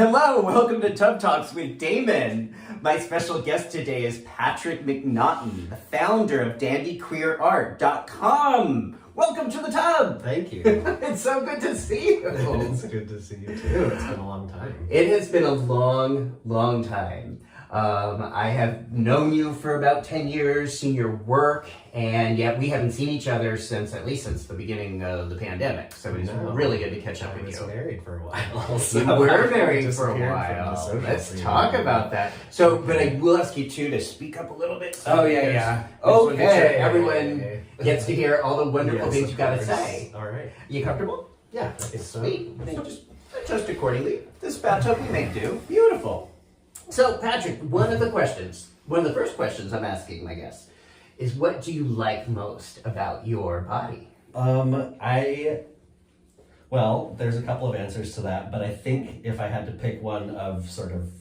Hello, welcome to Tub Talks with Damon. My special guest today is Patrick McNaughton, the founder of dandyqueerart.com. Welcome to the tub. Thank you. It's so good to see you. It's good to see you too. It's been a long time. It has been a long time. I have known you for about 10 years, seen your work, and yet we haven't seen each other at least since the beginning of the pandemic. So it's really good to catch up with you. I was married for a while. So you were married for a while. Let's talk about that. So, but I will ask you too to speak up a little bit. Oh yeah. Okay, everyone gets to hear all the wonderful things you've got to say. All right. You comfortable? Yeah, I think so. Sweet. Then just adjust accordingly. This bathtub we make do. Beautiful. So, Patrick, one of the first questions I'm asking my guests is, what do you like most about your body? Well, there's a couple of answers to that, but I think if I had to pick one of sort of,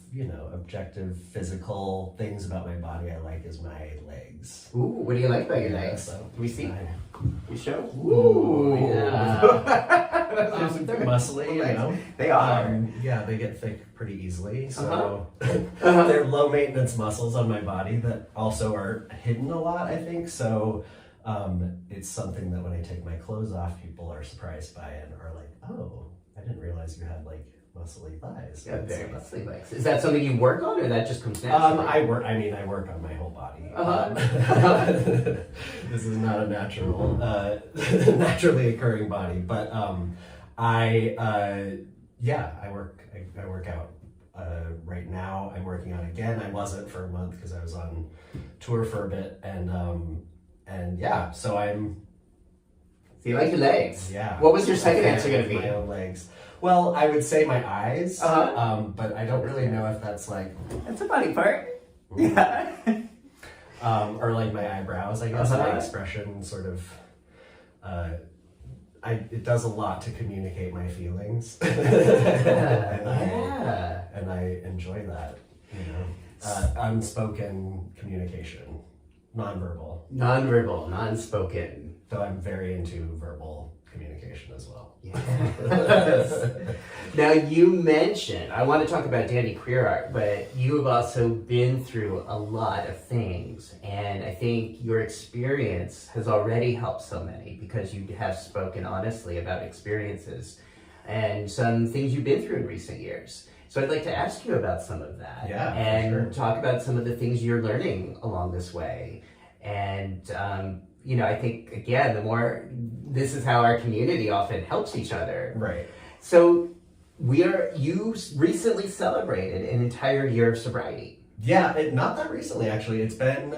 objective physical things about my body I like is my legs. Ooh, what do you like about your legs? So Can we see? We show? Ooh, yeah. They're muscly, They are. Yeah, they get thick pretty easily. So they're low maintenance muscles on my body that also are hidden a lot, I think. So it's something that when I take my clothes off, people are surprised by it and are like, oh, I didn't realize you had muscly thighs. Yeah, very muscly legs. Is that something you work on, or that just comes naturally? I work on my whole body. This is not a natural, naturally occurring body, but I work out. Right now, I'm working out again. I wasn't for a month because I was on tour for a bit, and so I'm. So you like your legs? Yeah. What was your second answer going to be? My own legs. Well, I would say my eyes, but I don't really know if that's That's a body part. Yeah. Or my eyebrows, I guess. My expression sort of, it does a lot to communicate my feelings. And I enjoy that, unspoken communication, nonverbal. Non-spoken. Though I'm very into verbal communication as well. Yes. Now you mentioned, I want to talk about Dandy Queer Art, but you have also been through a lot of things, and I think your experience has already helped so many because you have spoken honestly about experiences and some things you've been through in recent years. So I'd like to ask you about some of that, and talk about some of the things you're learning along this way. And I think, again, this is how our community often helps each other. Right. So you recently celebrated an entire year of sobriety. Yeah, not that recently, actually. It's been,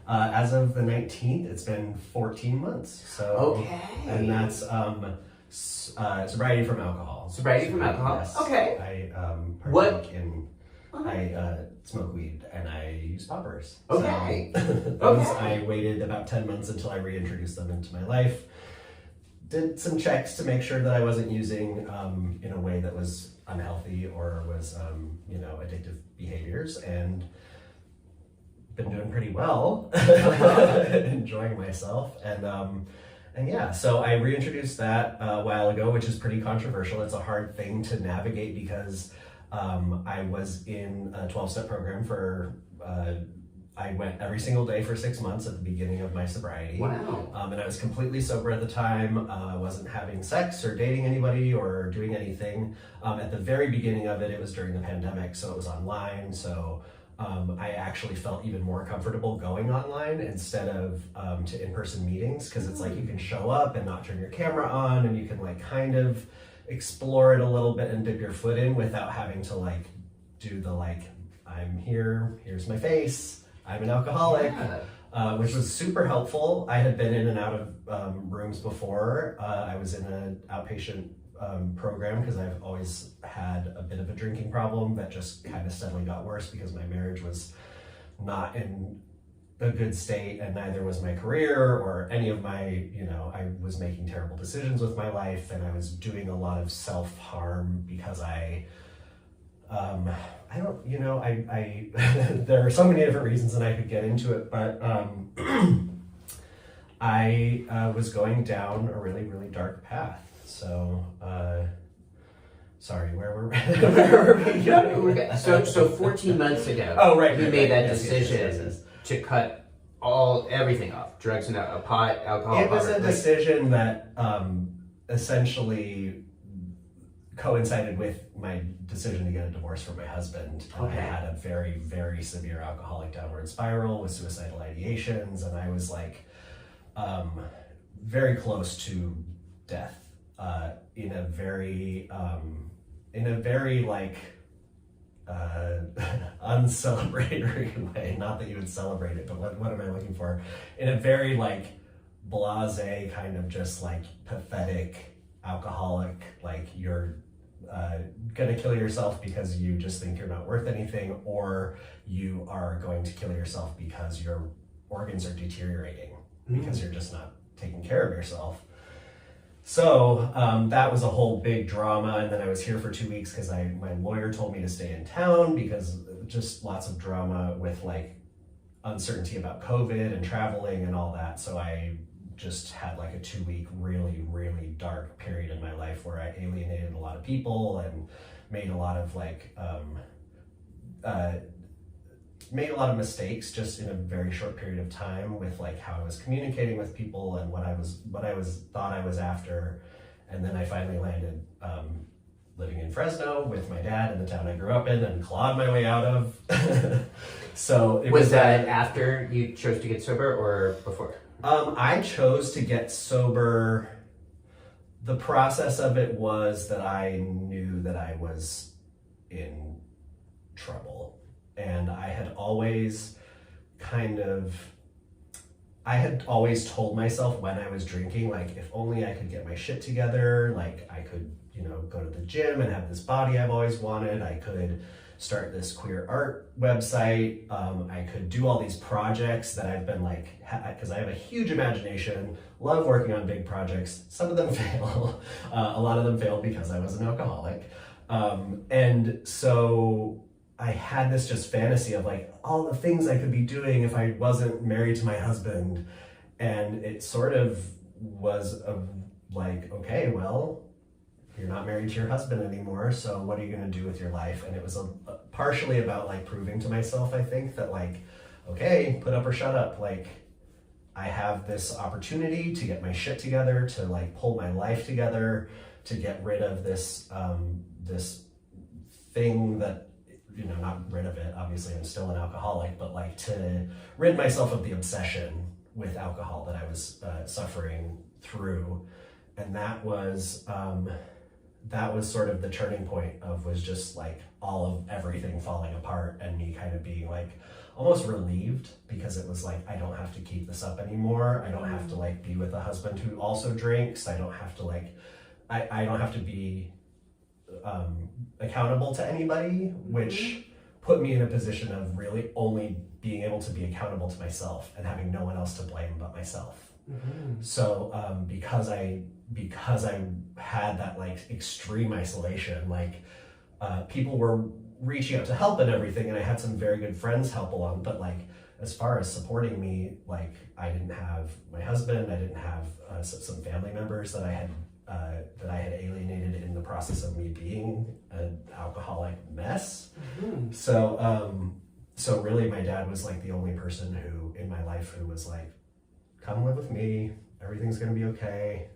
as of the 19th, it's been 14 months. So, okay. And that's sobriety from alcohol. Sobriety from alcohol? Yes. Okay. I smoke weed and I use poppers. Okay. So I waited about 10 months until I reintroduced them into my life. Did some checks to make sure that I wasn't using in a way that was unhealthy or was, addictive behaviors, and been doing pretty well, enjoying myself. So I reintroduced that a while ago, which is pretty controversial. It's a hard thing to navigate because I was in a 12-step program I went every single day for 6 months at the beginning of my sobriety. Wow. And I was completely sober at the time. I wasn't having sex or dating anybody or doing anything. At the very beginning of it, it was during the pandemic, so it was online. So I actually felt even more comfortable going online instead of to in-person meetings, because it's you can show up and not turn your camera on, and you can kind of explore it a little bit and dip your foot in without having to do the I'm here, here's my face, I'm an alcoholic, which was super helpful. I had been in and out of rooms before. I was in an outpatient program because I've always had a bit of a drinking problem that just kind of steadily got worse because my marriage was not in a good state, and neither was my career or any of my, I was making terrible decisions with my life, and I was doing a lot of self-harm because there are so many different reasons and I could get into it, but I was going down a really, really dark path. So sorry, where were we? Where were we going? So 14 months ago, Oh, right, you right, made right. that Yes, decision yes. to cut everything off, drugs and pot, alcohol. It was a like- decision that essentially coincided with my decision to get a divorce from my husband. Okay. I had a very, very severe alcoholic downward spiral with suicidal ideations, and I was like very close to death in a very like uncelebratory way. Not that you would celebrate it, but what am I looking for? In a very like blasé kind of just like pathetic alcoholic, like you're gonna kill yourself because you just think you're not worth anything, or you are going to kill yourself because your organs are deteriorating because you're just not taking care of yourself. So that was a whole big drama, and then I was here for 2 weeks because my lawyer told me to stay in town because just lots of drama with like uncertainty about COVID and traveling and all that. So I just had like a 2-week really, really dark period in my life where I alienated a lot of people and made a lot of like made a lot of mistakes just in a very short period of time with like how I was communicating with people and what I thought I was after. And then I finally landed living in Fresno with my dad in the town I grew up in and clawed my way out of. So it was that after you chose to get sober or before? I chose to get sober. The process of it was that I knew that I was in trouble. And I had always told myself when I was drinking, like, if only I could get my shit together, like I could, go to the gym and have this body I've always wanted. I could start this queer art website. I could do all these projects that I've been like, because I have a huge imagination, love working on big projects. Some of them fail. A lot of them failed because I was an alcoholic. And so I had this just fantasy of like all the things I could be doing if I wasn't married to my husband. And it sort of was like, okay, well, you're not married to your husband anymore, so what are you going to do with your life? And it was partially about like proving to myself, I think, that like, okay, put up or shut up. Like, I have this opportunity to get my shit together, to like pull my life together, to get rid of this this thing that, not rid of it, obviously I'm still an alcoholic, but like to rid myself of the obsession with alcohol that I was suffering through. And that was sort of the turning point was just like all of everything falling apart and me kind of being like almost relieved, because it was like, I don't have to keep this up anymore. I don't have to like be with a husband who also drinks. I don't have to like, I don't have to be accountable to anybody, which put me in a position of really only being able to be accountable to myself and having no one else to blame but myself. So because I had that like extreme isolation, like people were reaching out to help and everything, and I had some very good friends help along, but like as far as supporting me, like I didn't have my husband, I didn't have some family members that I had alienated in the process of me being an alcoholic mess. So really my dad was like the only person who in my life who was like, come live with me, everything's gonna be okay,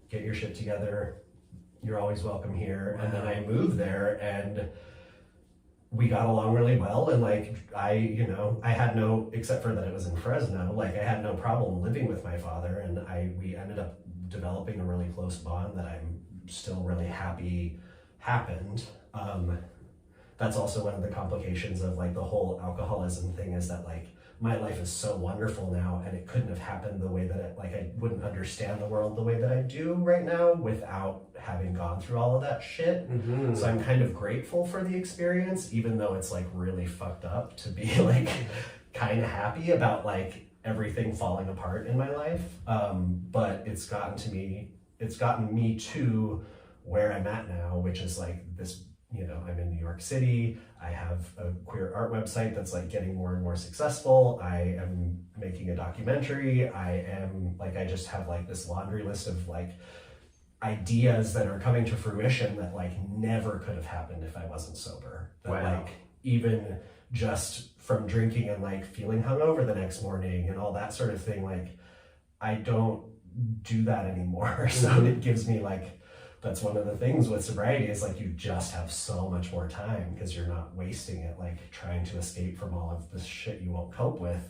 get your shit together, you're always welcome here. Wow. And then I moved there and we got along really well, and like I had no, except for that it was in Fresno, like I had no problem living with my father, and we ended up developing a really close bond that I'm still really happy happened. That's also one of the complications of like the whole alcoholism thing, is that like my life is so wonderful now, and it couldn't have happened the way that I wouldn't understand the world the way that I do right now without having gone through all of that shit. So I'm kind of grateful for the experience, even though it's like really fucked up to be like kind of happy about like everything falling apart in my life. But it's gotten me to where I'm at now, which is like this, I'm in New York City. I have a queer art website that's like getting more and more successful. I am making a documentary. I just have like this laundry list of like ideas that are coming to fruition that like never could have happened if I wasn't sober. That like even just from drinking and like feeling hungover the next morning and all that sort of thing, like I don't do that anymore. So it gives me like, that's one of the things with sobriety is like you just have so much more time because you're not wasting it like trying to escape from all of this shit you won't cope with.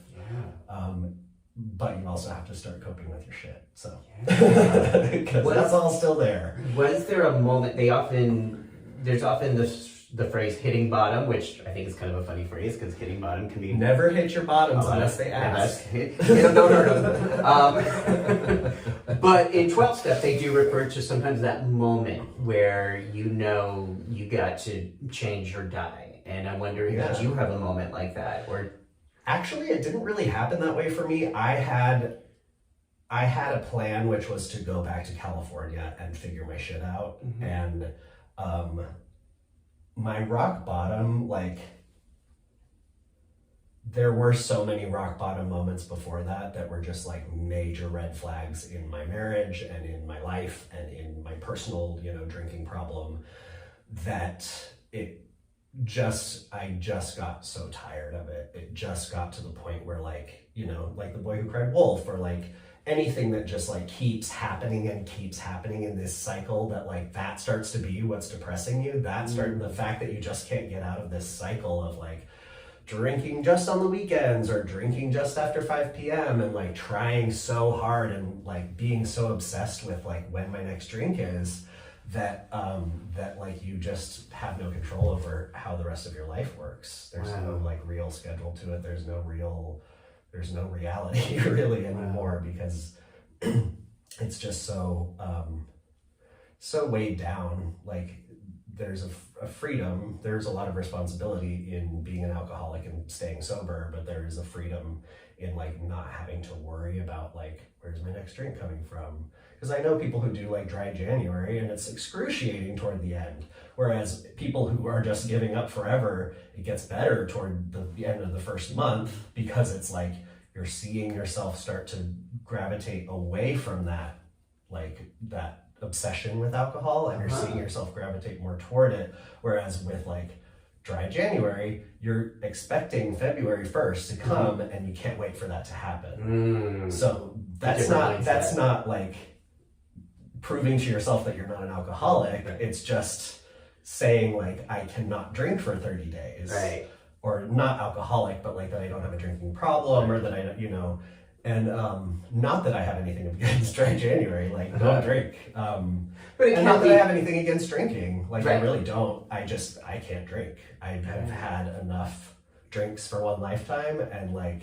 But you also have to start coping with your shit. So because that's all still there. Was there a moment there's often the phrase hitting bottom, which I think is kind of a funny phrase because hitting bottom can be never hit your bottoms unless they ask. No. But in 12 step, they do refer to sometimes that moment where you know you got to change or die. And I'm wondering, did you have a moment like that? Or actually, it didn't really happen that way for me. I had a plan, which was to go back to California and figure my shit out. And my rock bottom, like, there were so many rock bottom moments before that were just like major red flags in my marriage and in my life and in my personal, drinking problem, that I just got so tired of it. It just got to the point where like, like The Boy Who Cried Wolf, or like anything that just like keeps happening in this cycle, that like that starts to be what's depressing you. The fact that you just can't get out of this cycle of like drinking just on the weekends or drinking just after 5 p.m. and like trying so hard and like being so obsessed with like when my next drink is, that like you just have no control over how the rest of your life works. There's no like real schedule to it. There's no reality really anymore, because it's just so weighed down. Like there's a freedom, there's a lot of responsibility in being an alcoholic and staying sober, but there is a freedom in like not having to worry about like, where's my next drink coming from? Because I know people who do like dry January and it's excruciating toward the end. Whereas people who are just giving up forever, it gets better toward the end of the first month, because it's like you're seeing yourself start to gravitate away from that, like that obsession with alcohol, and you're seeing yourself gravitate more toward it. Whereas with like dry January, you're expecting February 1st to come and you can't wait for that to happen. So that's not like proving to yourself that you're not an alcoholic. It's just saying like, I cannot drink for 30 days. Right. Or not alcoholic, but like that I don't have a drinking problem, or that I, and not that I have anything against dry January, like don't drink. But and not that I have anything against drinking, like I really don't. I can't drink. I have had enough drinks for one lifetime, and like,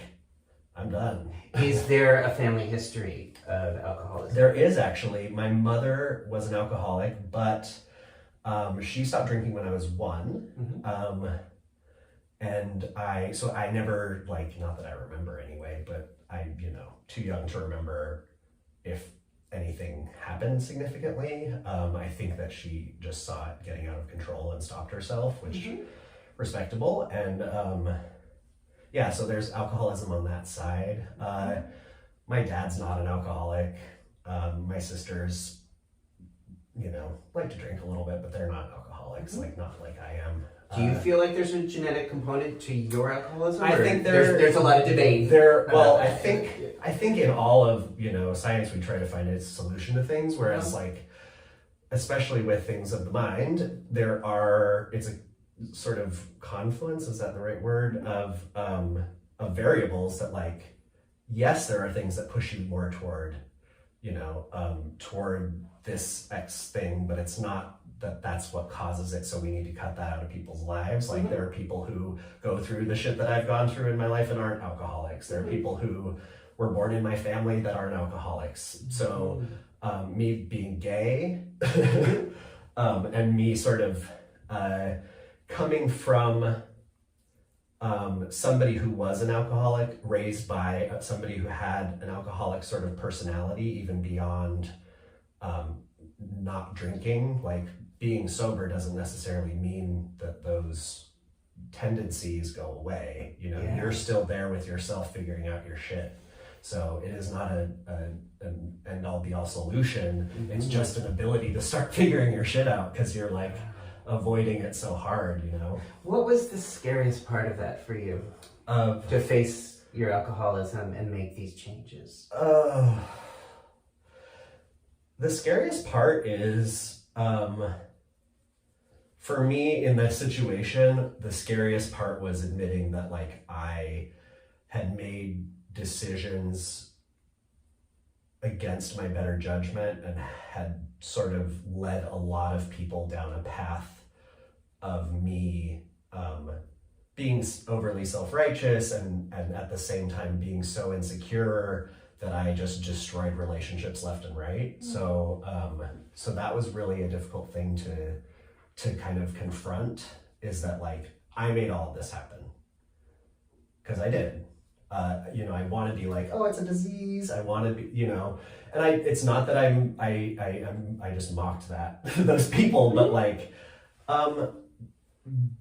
I'm done. Is there a family history of alcoholism? There is actually. My mother was an alcoholic, but she stopped drinking when I was 1. And I never, like, not that I remember anyway, but I, too young to remember if anything happened significantly. I think that she just saw it getting out of control and stopped herself, which respectable. And so there's alcoholism on that side. My dad's not an alcoholic. My sisters, like to drink a little bit, but they're not alcoholics, like not like I am. Do you feel like there's a genetic component to your alcoholism? I think there's a lot of debate. I think in all of science we try to find a solution to things, whereas like especially with things of the mind, it's a sort of confluence, is that the right word, of variables that like, yes, there are things that push you more toward toward this X thing, but it's not that's what causes it, so we need to cut that out of people's lives. Like there are people who go through the shit that I've gone through in my life and aren't alcoholics. There are people who were born in my family that aren't alcoholics. So me being gay and me sort of coming from somebody who was an alcoholic, raised by somebody who had an alcoholic sort of personality, even beyond not drinking. Like being sober doesn't necessarily mean that those tendencies go away. You're still there with yourself, figuring out your shit. So it is not an end-all be-all solution. It's just an ability to start figuring your shit out because you're like avoiding it so hard, you know? What was the scariest part of that for you? To face your alcoholism and make these changes? The scariest part is, for me in that situation, the scariest part was admitting that like I had made decisions against my better judgment and had sort of led a lot of people down a path of me being overly self-righteous and at the same time being so insecure that I just destroyed relationships left and right. So that was really a difficult thing to kind of confront, is that like I made all of this happen because I did. I want to be like, oh, it's a disease. I want to be, and it's not that I just mocked those people, but like,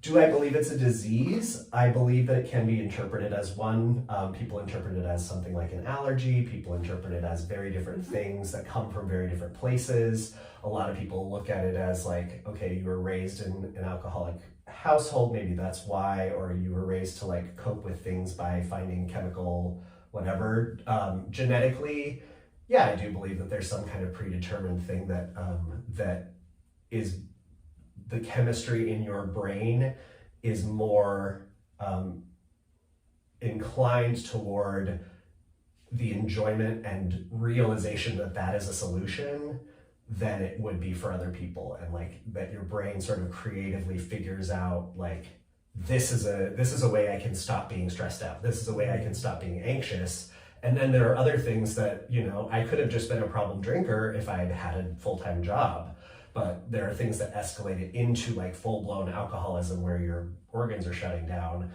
do I believe it's a disease? I believe that it can be interpreted as one. People interpret it as something like an allergy. People interpret it as very different things that come from very different places. A lot of people look at it as like, okay, you were raised in an alcoholic household, maybe that's why, or you were raised to like cope with things by finding chemical whatever. Genetically, yeah, I do believe that there's some kind of predetermined thing that is the chemistry in your brain is more inclined toward the enjoyment and realization that is a solution than it would be for other people, and like that your brain sort of creatively figures out like this is a way I can stop being stressed out, this is a way I can stop being anxious. And then there are other things that, I could have just been a problem drinker if I had had a full-time job, but there are things that escalated into like full-blown alcoholism where your organs are shutting down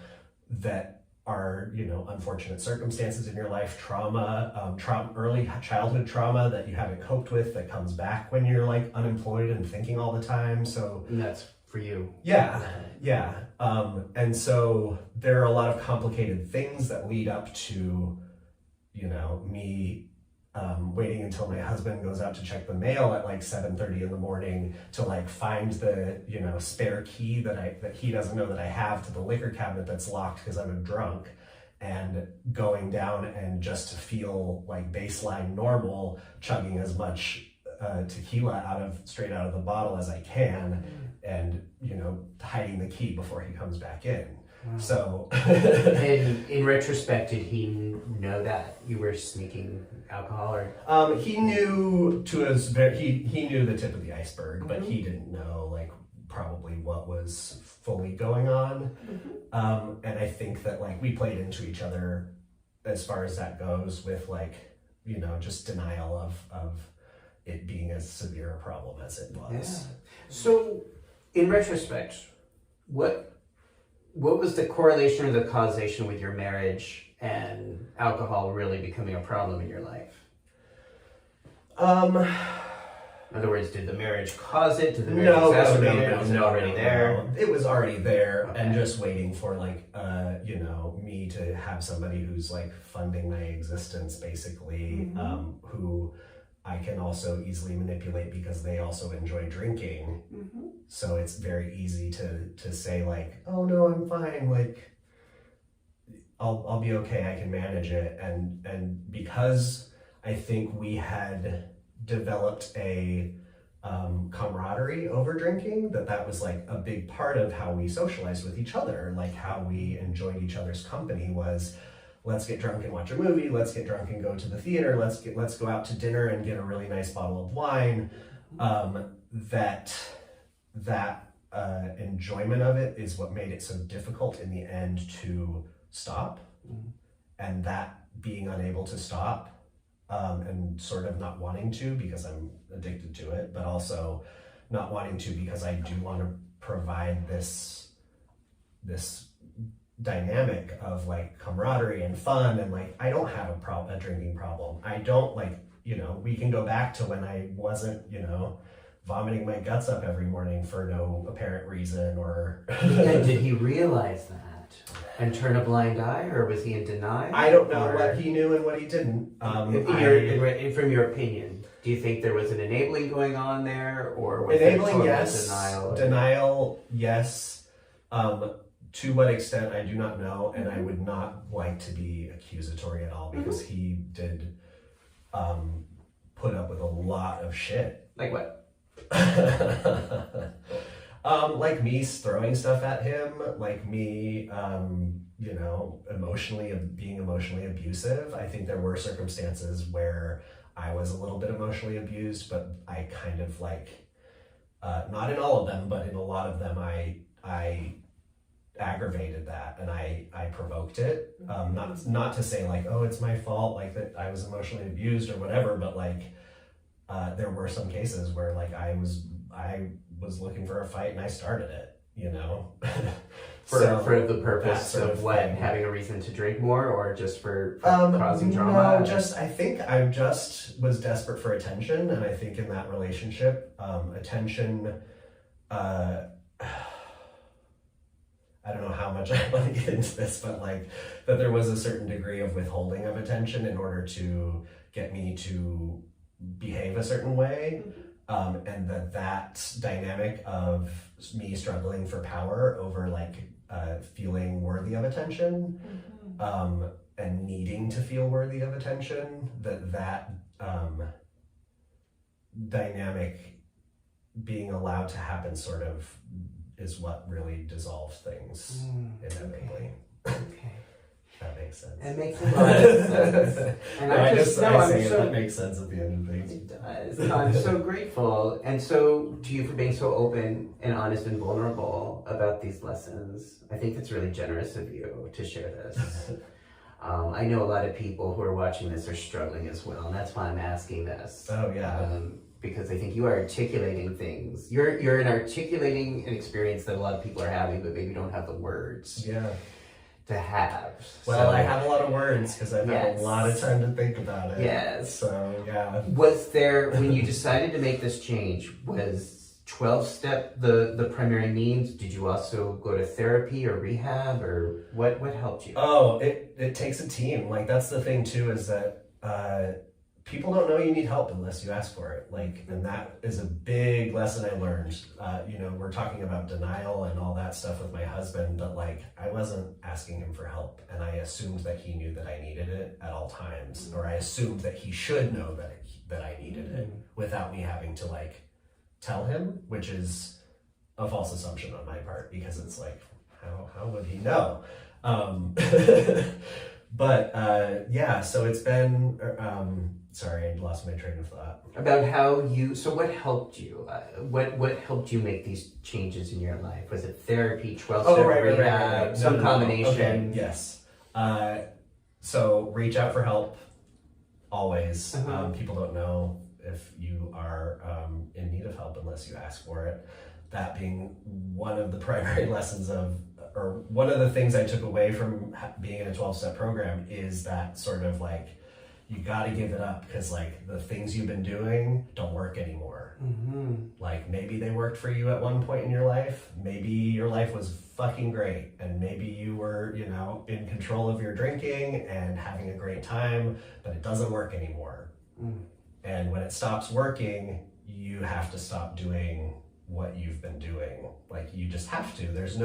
that are, unfortunate circumstances in your life, trauma, early childhood trauma that you haven't coped with that comes back when you're like unemployed and thinking all the time. So and that's for you. Yeah. And so there are a lot of complicated things that lead up to, me waiting until my husband goes out to check the mail at like 7:30 in the morning to like find the spare key that he doesn't know that I have to the liquor cabinet that's locked because I'm a drunk, and going down and just to feel like baseline normal, chugging as much tequila straight out of the bottle as I can, and hiding the key before he comes back in. Wow. So and in retrospect, did he know that you were sneaking alcohol, or he knew he knew the tip of the iceberg, but he didn't know like probably what was fully going on. And I think that like we played into each other as far as that goes with like just denial of it being as severe a problem as it was. Yeah. So in retrospect, what was the correlation or the causation with your marriage and alcohol really becoming a problem in your life? In other words, did the marriage cause it? Did the marriage exacerbate it? Was it already there? It was already there, Okay. and just waiting for like me to have somebody who's like funding my existence, basically, who I can also easily manipulate because they also enjoy drinking. So it's very easy to say like, oh no, I'm fine, like I'll be okay, I can manage it. And because I think we had developed a camaraderie over drinking, that was like a big part of how we socialized with each other, like how we enjoyed each other's company was, let's get drunk and watch a movie, let's get drunk and go to the theater, let's go out to dinner and get a really nice bottle of wine. That enjoyment of it is what made it so difficult in the end to stop. And that being unable to stop, and sort of not wanting to because I'm addicted to it, but also not wanting to because I do want to provide this dynamic of like camaraderie and fun, and like I don't have a drinking problem. I don't like, we can go back to when I wasn't, vomiting my guts up every morning for no apparent reason or and did he realize that? And turn a blind eye, or was he in denial? I don't know what he knew and what he didn't. From your opinion, do you think there was an enabling going on there, or was enabling? there Yes. denial? Denial, yes. To what extent, I do not know, and I would not like to be accusatory at all because he did put up with a lot of shit. Like what? Like me throwing stuff at him, like me, being emotionally abusive. I think there were circumstances where I was a little bit emotionally abused, but I kind of not in all of them, but in a lot of them, I aggravated that and I provoked it. Not to say oh, it's my fault, that I was emotionally abused or whatever, but there were some cases where I was looking for a fight and I started it, For the purpose of what? Thing. Having a reason to drink more, or just for causing drama? No, I think I just was desperate for attention, and I think in that relationship, attention, I don't know how much I want to get into this, but that there was a certain degree of withholding of attention in order to get me to behave a certain way. And that dynamic of me struggling for power over feeling worthy of attention, and needing to feel worthy of attention, that dynamic being allowed to happen sort of is what really dissolves things inevitably. Okay. That makes sense. It makes a lot of sense. And that makes sense at the end of things. It does. I'm so grateful. And so to you for being so open and honest and vulnerable about these lessons. I think it's really generous of you to share this. I know a lot of people who are watching this are struggling as well, and that's why I'm asking this. Oh, yeah. Because I think you are articulating things. You're articulating an experience that a lot of people are having, but maybe don't have the words. Yeah. To have. Well, I have a lot of words because I've had a lot of time to think about it. Yes. So, yeah. Was there, when you decided to make this change, was 12-step the primary means? Did you also go to therapy or rehab, or what helped you? Oh, it takes a team. That's the thing too, is that people don't know you need help unless you ask for it. And that is a big lesson I learned. We're talking about denial and all that stuff with my husband, but I wasn't asking him for help, and I assumed that he knew that I needed it at all times, or I assumed that he should know that I needed it without me having to tell him, which is a false assumption on my part, because it's how would he know? But so it's been, sorry, I lost my train of thought. About what helped you? What helped you make these changes in your life? Was it therapy, 12-step rehab, some combination? Okay. Yes. So reach out for help, always. People don't know if you are in need of help unless you ask for it. That being one of the primary lessons or one of the things I took away from being in a 12-step program is that sort of you got to give it up, because the things you've been doing don't work anymore. Maybe they worked for you at one point in your life. Maybe your life was fucking great, and maybe you were, in control of your drinking and having a great time, but it doesn't work anymore. And when it stops working, you have to stop doing what you've been doing. You just have to. There's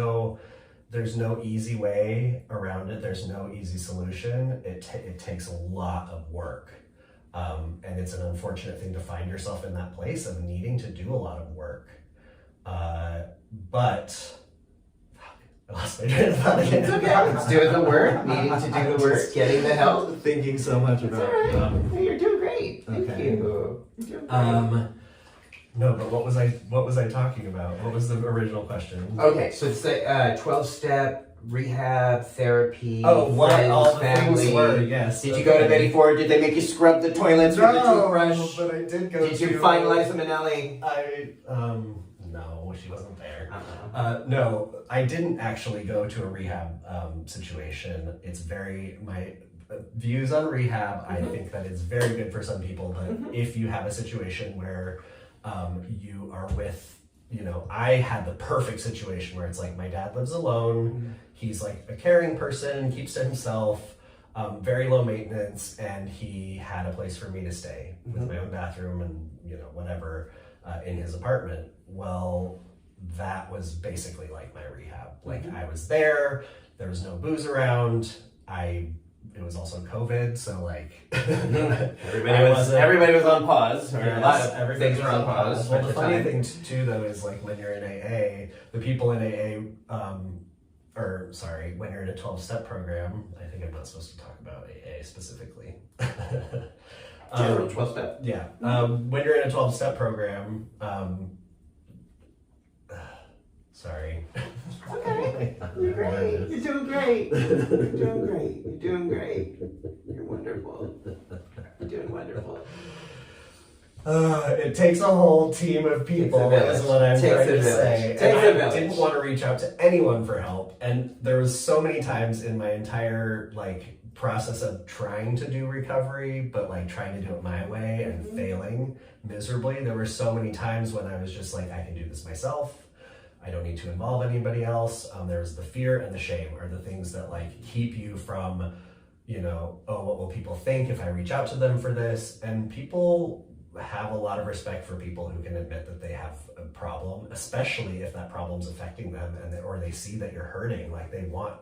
no easy way around it. There's no easy solution. It takes a lot of work. And it's an unfortunate thing to find yourself in that place of needing to do a lot of work. But I lost my train of thought again. It's okay. It's doing the work, needing to do the work, getting the help. Thinking so much about it. Right. You're doing great. Thank you. You're doing great. No, but what was I talking about? What was the original question? Okay, so it's 12-step rehab, therapy, what friends, all the family. things were, yes. Did you go to Betty Ford? Did they make you scrub the toilets with a toothbrush? But I did go. Did you finalize the Manelli? No, she wasn't there. Uh-huh. No, I didn't actually go to a rehab situation. It's my views on rehab. I think that it's very good for some people, but if you have a situation where you are with, I had the perfect situation where it's my dad lives alone. he's like a caring person, keeps to himself, very low maintenance, and he had a place for me to stay with my own bathroom and, you know, whatever, in his apartment. Well, that was basically like my rehab. Like I was there was no booze around. It was also COVID, so like everybody was on pause, or a lot of things were on pause. Well, the funny thing too, though, is like when you're in AA, the people in AA, when you're in a 12-step program, I think I'm not supposed to talk about AA specifically. General 12-step. Yeah. When you're in a 12-step program, sorry. Okay. You're great. You're doing great. You're doing great. You're doing great. You're wonderful. You're doing wonderful. It takes a whole team of people, is what I'm trying to say. And I didn't want to reach out to anyone for help. And there was so many times in my entire like process of trying to do recovery, but like trying to do it my way and failing miserably. There were so many times when I was just like, I can do this myself. I don't need to involve anybody else. There's the fear and the shame are the things that like keep you from, you know, oh, what will people think if I reach out to them for this? And people have a lot of respect for people who can admit that they have a problem, especially if that problem's affecting them or they see that you're hurting. Like they want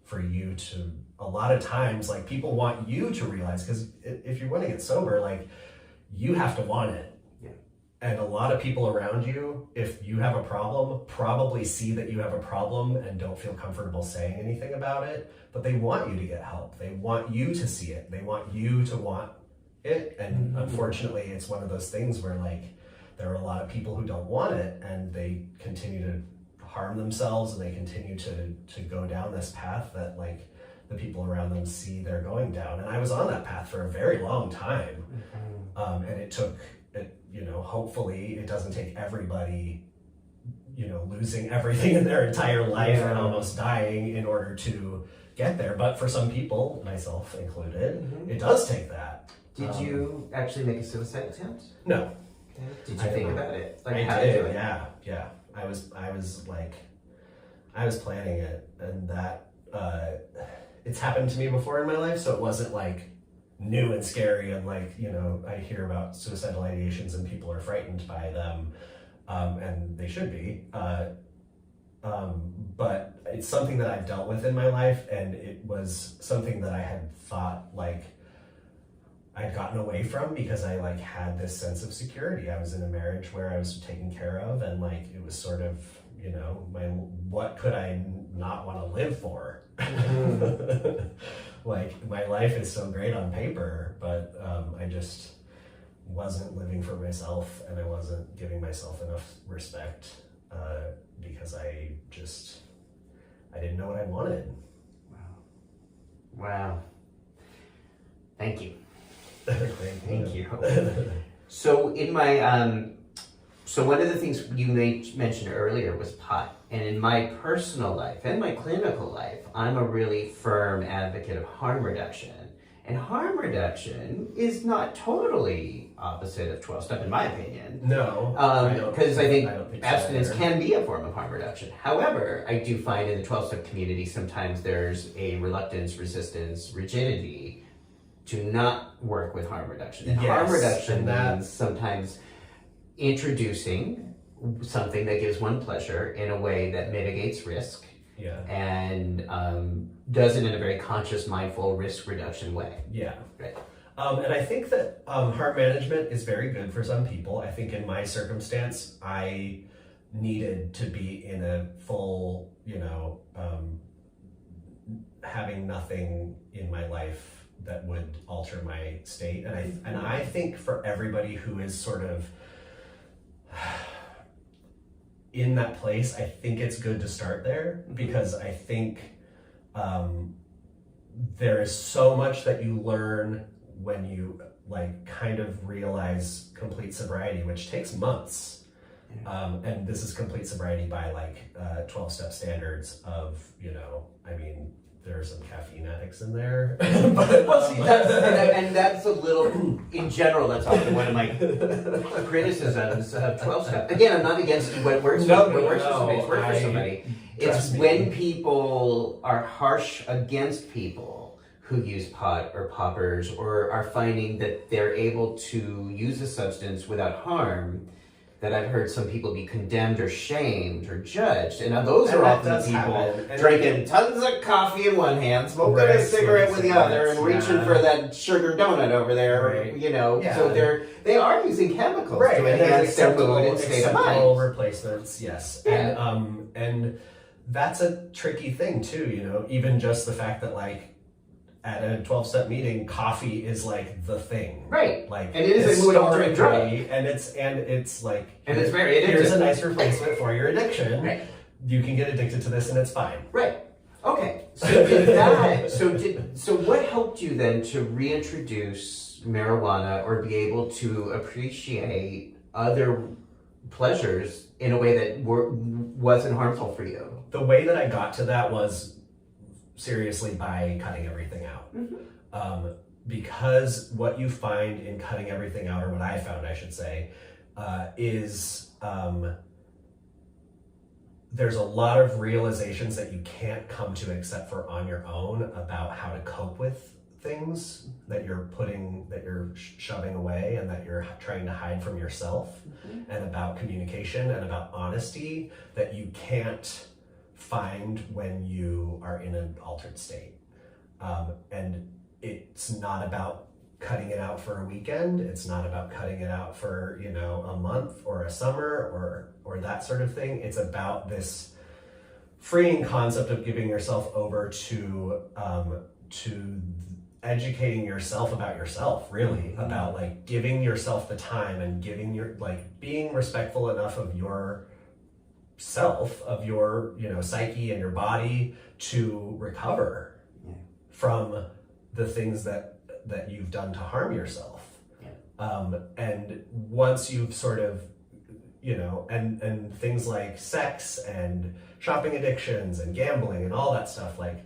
for you to, a lot of times, like people want you to realize, because if you want to get sober, like you have to want it. And a lot of people around you, if you have a problem, probably see that you have a problem and don't feel comfortable saying anything about it, but they want you to get help. They want you to see it. They want you to want it. And unfortunately, it's one of those things where like, there are a lot of people who don't want it and they continue to harm themselves and they continue to go down this path that like the people around them see they're going down. And I was on that path for a very long time. And it took, you know, hopefully it doesn't take everybody, you know, losing everything in their entire life and almost dying in order to get there. But for some people, myself included, it does take that. Did you actually make a suicide attempt? No. Okay. Did you think about it? Like I how did, to do it? yeah. I was planning it, and that it's happened to me before in my life, so it wasn't like new and scary and like, you know, I hear about suicidal ideations and people are frightened by them, and they should be, but it's something that I've dealt with in my life, and it was something that I had thought like I'd gotten away from because I like had this sense of security. I was in a marriage where I was taken care of, and like it was sort of, you know, what could I not want to live for? Like my life is so great on paper, but I just wasn't living for myself, and I wasn't giving myself enough respect because I didn't know what I wanted. Wow. Thank you. Thank you. So in my so one of the things you mentioned earlier was pot. And in my personal life and my clinical life, I'm a really firm advocate of harm reduction. And harm reduction is not totally opposite of 12-step, in my opinion. No. Because I think so abstinence either. can be a form of harm reduction. However, I do find in the 12-step community, sometimes there's a reluctance, resistance, rigidity to not work with harm reduction. And harm reduction means sometimes introducing something that gives one pleasure in a way that mitigates risk and does it in a very conscious, mindful, risk reduction way. Yeah. Right. And I think that harm management is very good for some people. I think in my circumstance, I needed to be in a full, you know, having nothing in my life that would alter my state. And I think for everybody who is sort of in that place, I think it's good to start there, because I think there is so much that you learn when you like kind of realize complete sobriety, which takes months. And this is complete sobriety by like 12-step standards of, you know, I mean, there are some caffeine addicts in there. But, and that's a little, in general, that's often one of my criticisms of 12-step. Again, I'm not against what works for somebody. It's Trust me. when people are harsh against people who use pot or poppers or are finding that they're able to use a substance without harm that I've heard some people be condemned or shamed or judged. And now those are often the people drinking tons of coffee in one hand, smoking a cigarette with the other, and reaching for that sugar donut over there, you know. Yeah. So they are using chemicals to enhance their mood and state of mind. Replacements, yes. Yeah. And that's a tricky thing too, you know, even just the fact that like at a 12-step meeting, coffee is like the thing, right? Like, and it is a mood altering drug, and it's like, and it's very addictive. Here's a nice replacement for your addiction. Right. You can get addicted to this, and it's fine. Right. Okay. So did that? So what helped you then to reintroduce marijuana or be able to appreciate other pleasures in a way that wasn't harmful for you? The way that I got to that was seriously by cutting everything out. Mm-hmm. Because what you find in cutting everything out, or what I found, I should say, is there's a lot of realizations that you can't come to except for on your own about how to cope with things that you're shoving away and that you're trying to hide from yourself, mm-hmm. and about communication and about honesty that you can't find when you are in an altered state. And it's not about cutting it out for a weekend. It's not about cutting it out for, you know, a month or a summer or that sort of thing. It's about this freeing concept of giving yourself over to educating yourself about yourself, really, mm-hmm. about like giving yourself the time and being respectful enough of your self, of your, you know, psyche and your body to recover from the things that you've done to harm yourself. And once you've sort of, you know, and things like sex and shopping addictions and gambling and all that stuff, like,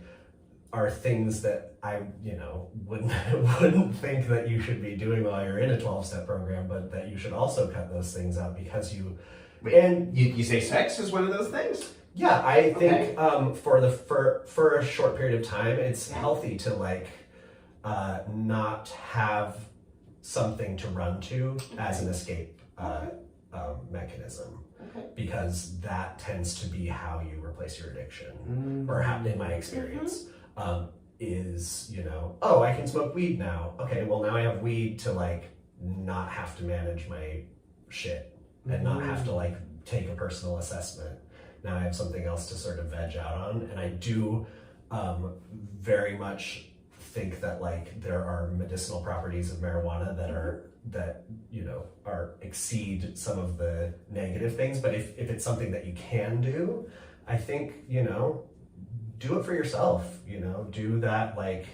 are things that I, you know, wouldn't think that you should be doing while you're in a 12-step program, but that you should also cut those things out because you. And you say sex is one of those things? Yeah, I think for a short period of time, it's healthy to like not have something to run to as an escape mechanism, because that tends to be how you replace your addiction, mm-hmm. or in my experience, mm-hmm. Is, you know, oh, I can smoke weed now. Okay, well now I have weed to like not have to manage my shit and not have to like take a personal assessment. Now I have something else to sort of veg out on. And I do very much think that like there are medicinal properties of marijuana that you know exceed some of the negative things. But if it's something that you can do, I think, you know, do it for yourself, you know, do that, like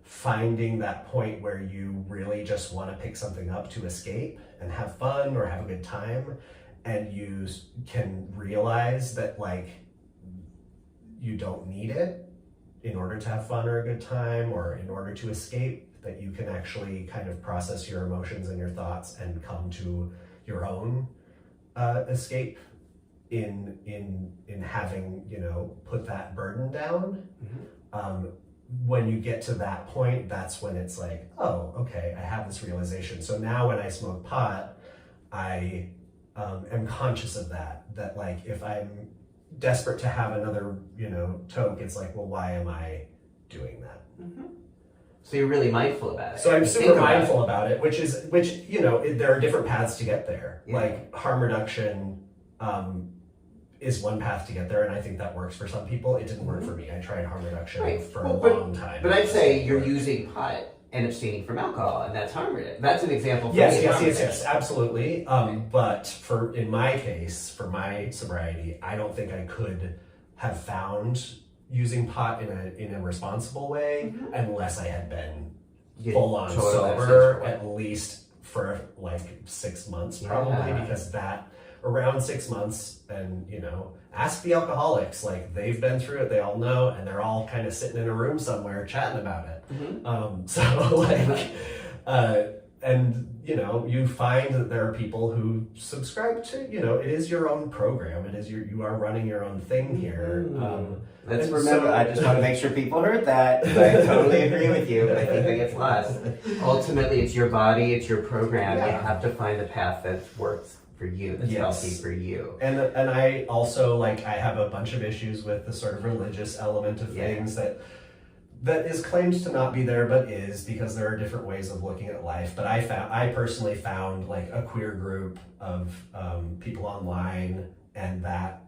finding that point where you really just want to pick something up to escape and have fun or have a good time. And you can realize that like you don't need it in order to have fun or a good time or in order to escape, that you can actually kind of process your emotions and your thoughts and come to your own escape in having, you know, put that burden down. Mm-hmm. When you get to that point, that's when it's like, oh, okay, I have this realization. So now when I smoke pot, I am conscious of that like if I'm desperate to have another, you know, toke, it's like, well, why am I doing that? Mm-hmm. So you're really mindful about it. So I'm super mindful about it, which you know, there are different paths to get there. Yeah. Like harm reduction is one path to get there, and I think that works for some people. It didn't work for me. I tried harm reduction for a long time. But I'd say you're using pot and abstaining from alcohol, and that's harm reduction. That's an example. Yes, absolutely. But in my case, for my sobriety, I don't think I could have found using pot in a responsible way, mm-hmm. unless I had been full on sober, at least for like 6 months, probably, because that. Around 6 months, and you know, ask the alcoholics, like they've been through it, they all know, and they're all kind of sitting in a room somewhere chatting about it. Mm-hmm. So like and you find that there are people who subscribe to, it is your own program. It is you are running your own thing here. Let's remember, I just want to make sure people heard that. I totally agree with you, but I think that gets lost. Ultimately, it's your body, it's your program. You have to find the path that works for you, that's healthy for you. And I also, I have a bunch of issues with the sort of religious element of things that is claimed to not be there, but is, because there are different ways of looking at life. But I personally found a queer group of people online, and that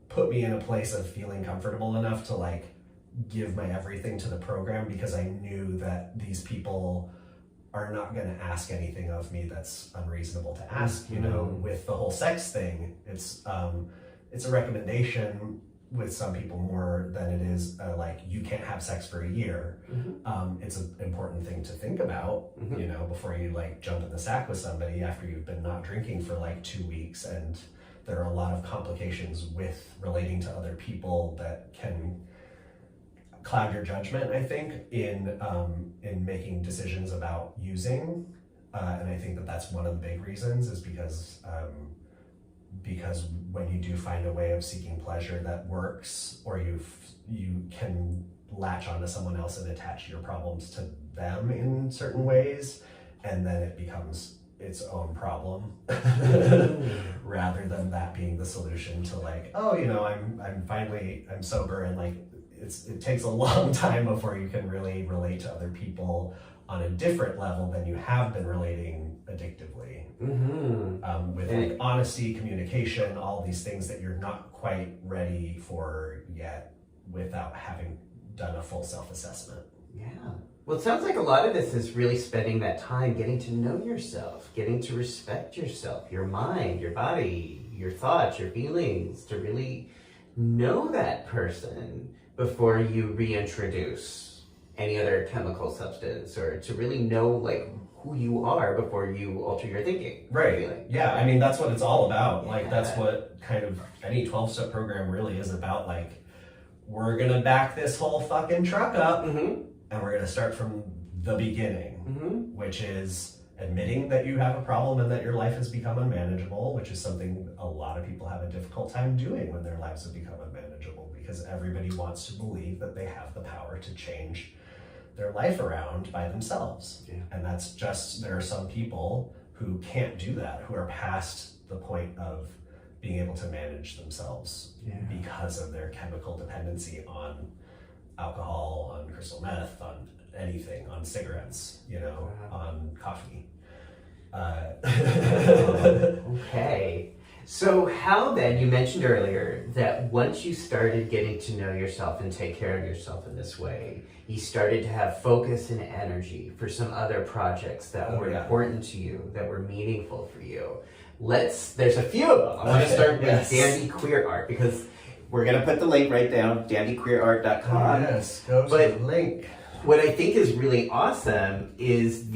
put me in a place of feeling comfortable enough to give my everything to the program, because I knew that these people are not going to ask anything of me that's unreasonable to ask. With the whole sex thing, it's a recommendation with some people more than it is you can't have sex for a year. It's an important thing to think about, before you jump in the sack with somebody after you've been not drinking for 2 weeks. And there are a lot of complications with relating to other people that can cloud your judgment, I think, in making decisions about using. And I think that that's one of the big reasons, is because when you do find a way of seeking pleasure that works, or you can latch onto someone else and attach your problems to them in certain ways, and then it becomes its own problem rather than that being the solution to I'm sober, and it takes a long time before you can really relate to other people on a different level than you have been relating addictively. With honesty, communication, all these things that you're not quite ready for yet without having done a full self-assessment. Yeah. Well, it sounds like a lot of this is really spending that time getting to know yourself, getting to respect yourself, your mind, your body, your thoughts, your feelings, to really know that person before you reintroduce any other chemical substance, or to really know who you are before you alter your thinking. Right. Yeah. I mean, that's what it's all about. That's what kind of any 12-step program really is about. We're going to back this whole fucking truck up, and we're going to start from the beginning, which is admitting that you have a problem and that your life has become unmanageable, which is something a lot of people have a difficult time doing when their lives have become unmanageable, because everybody wants to believe that they have the power to change their life around by themselves. And that's just, there are some people who can't do that, who are past the point of being able to manage themselves because of their chemical dependency on alcohol, on crystal meth, on anything, on cigarettes, on coffee. Okay. So how then, you mentioned earlier that once you started getting to know yourself and take care of yourself in this way, you started to have focus and energy for some other projects that were important to you, that were meaningful for you. There's a few of them. I want to start with Dandy Queer Art, because we're going to put the link right down, dandyqueerart.com. Yes, go to the link. What I think is really awesome is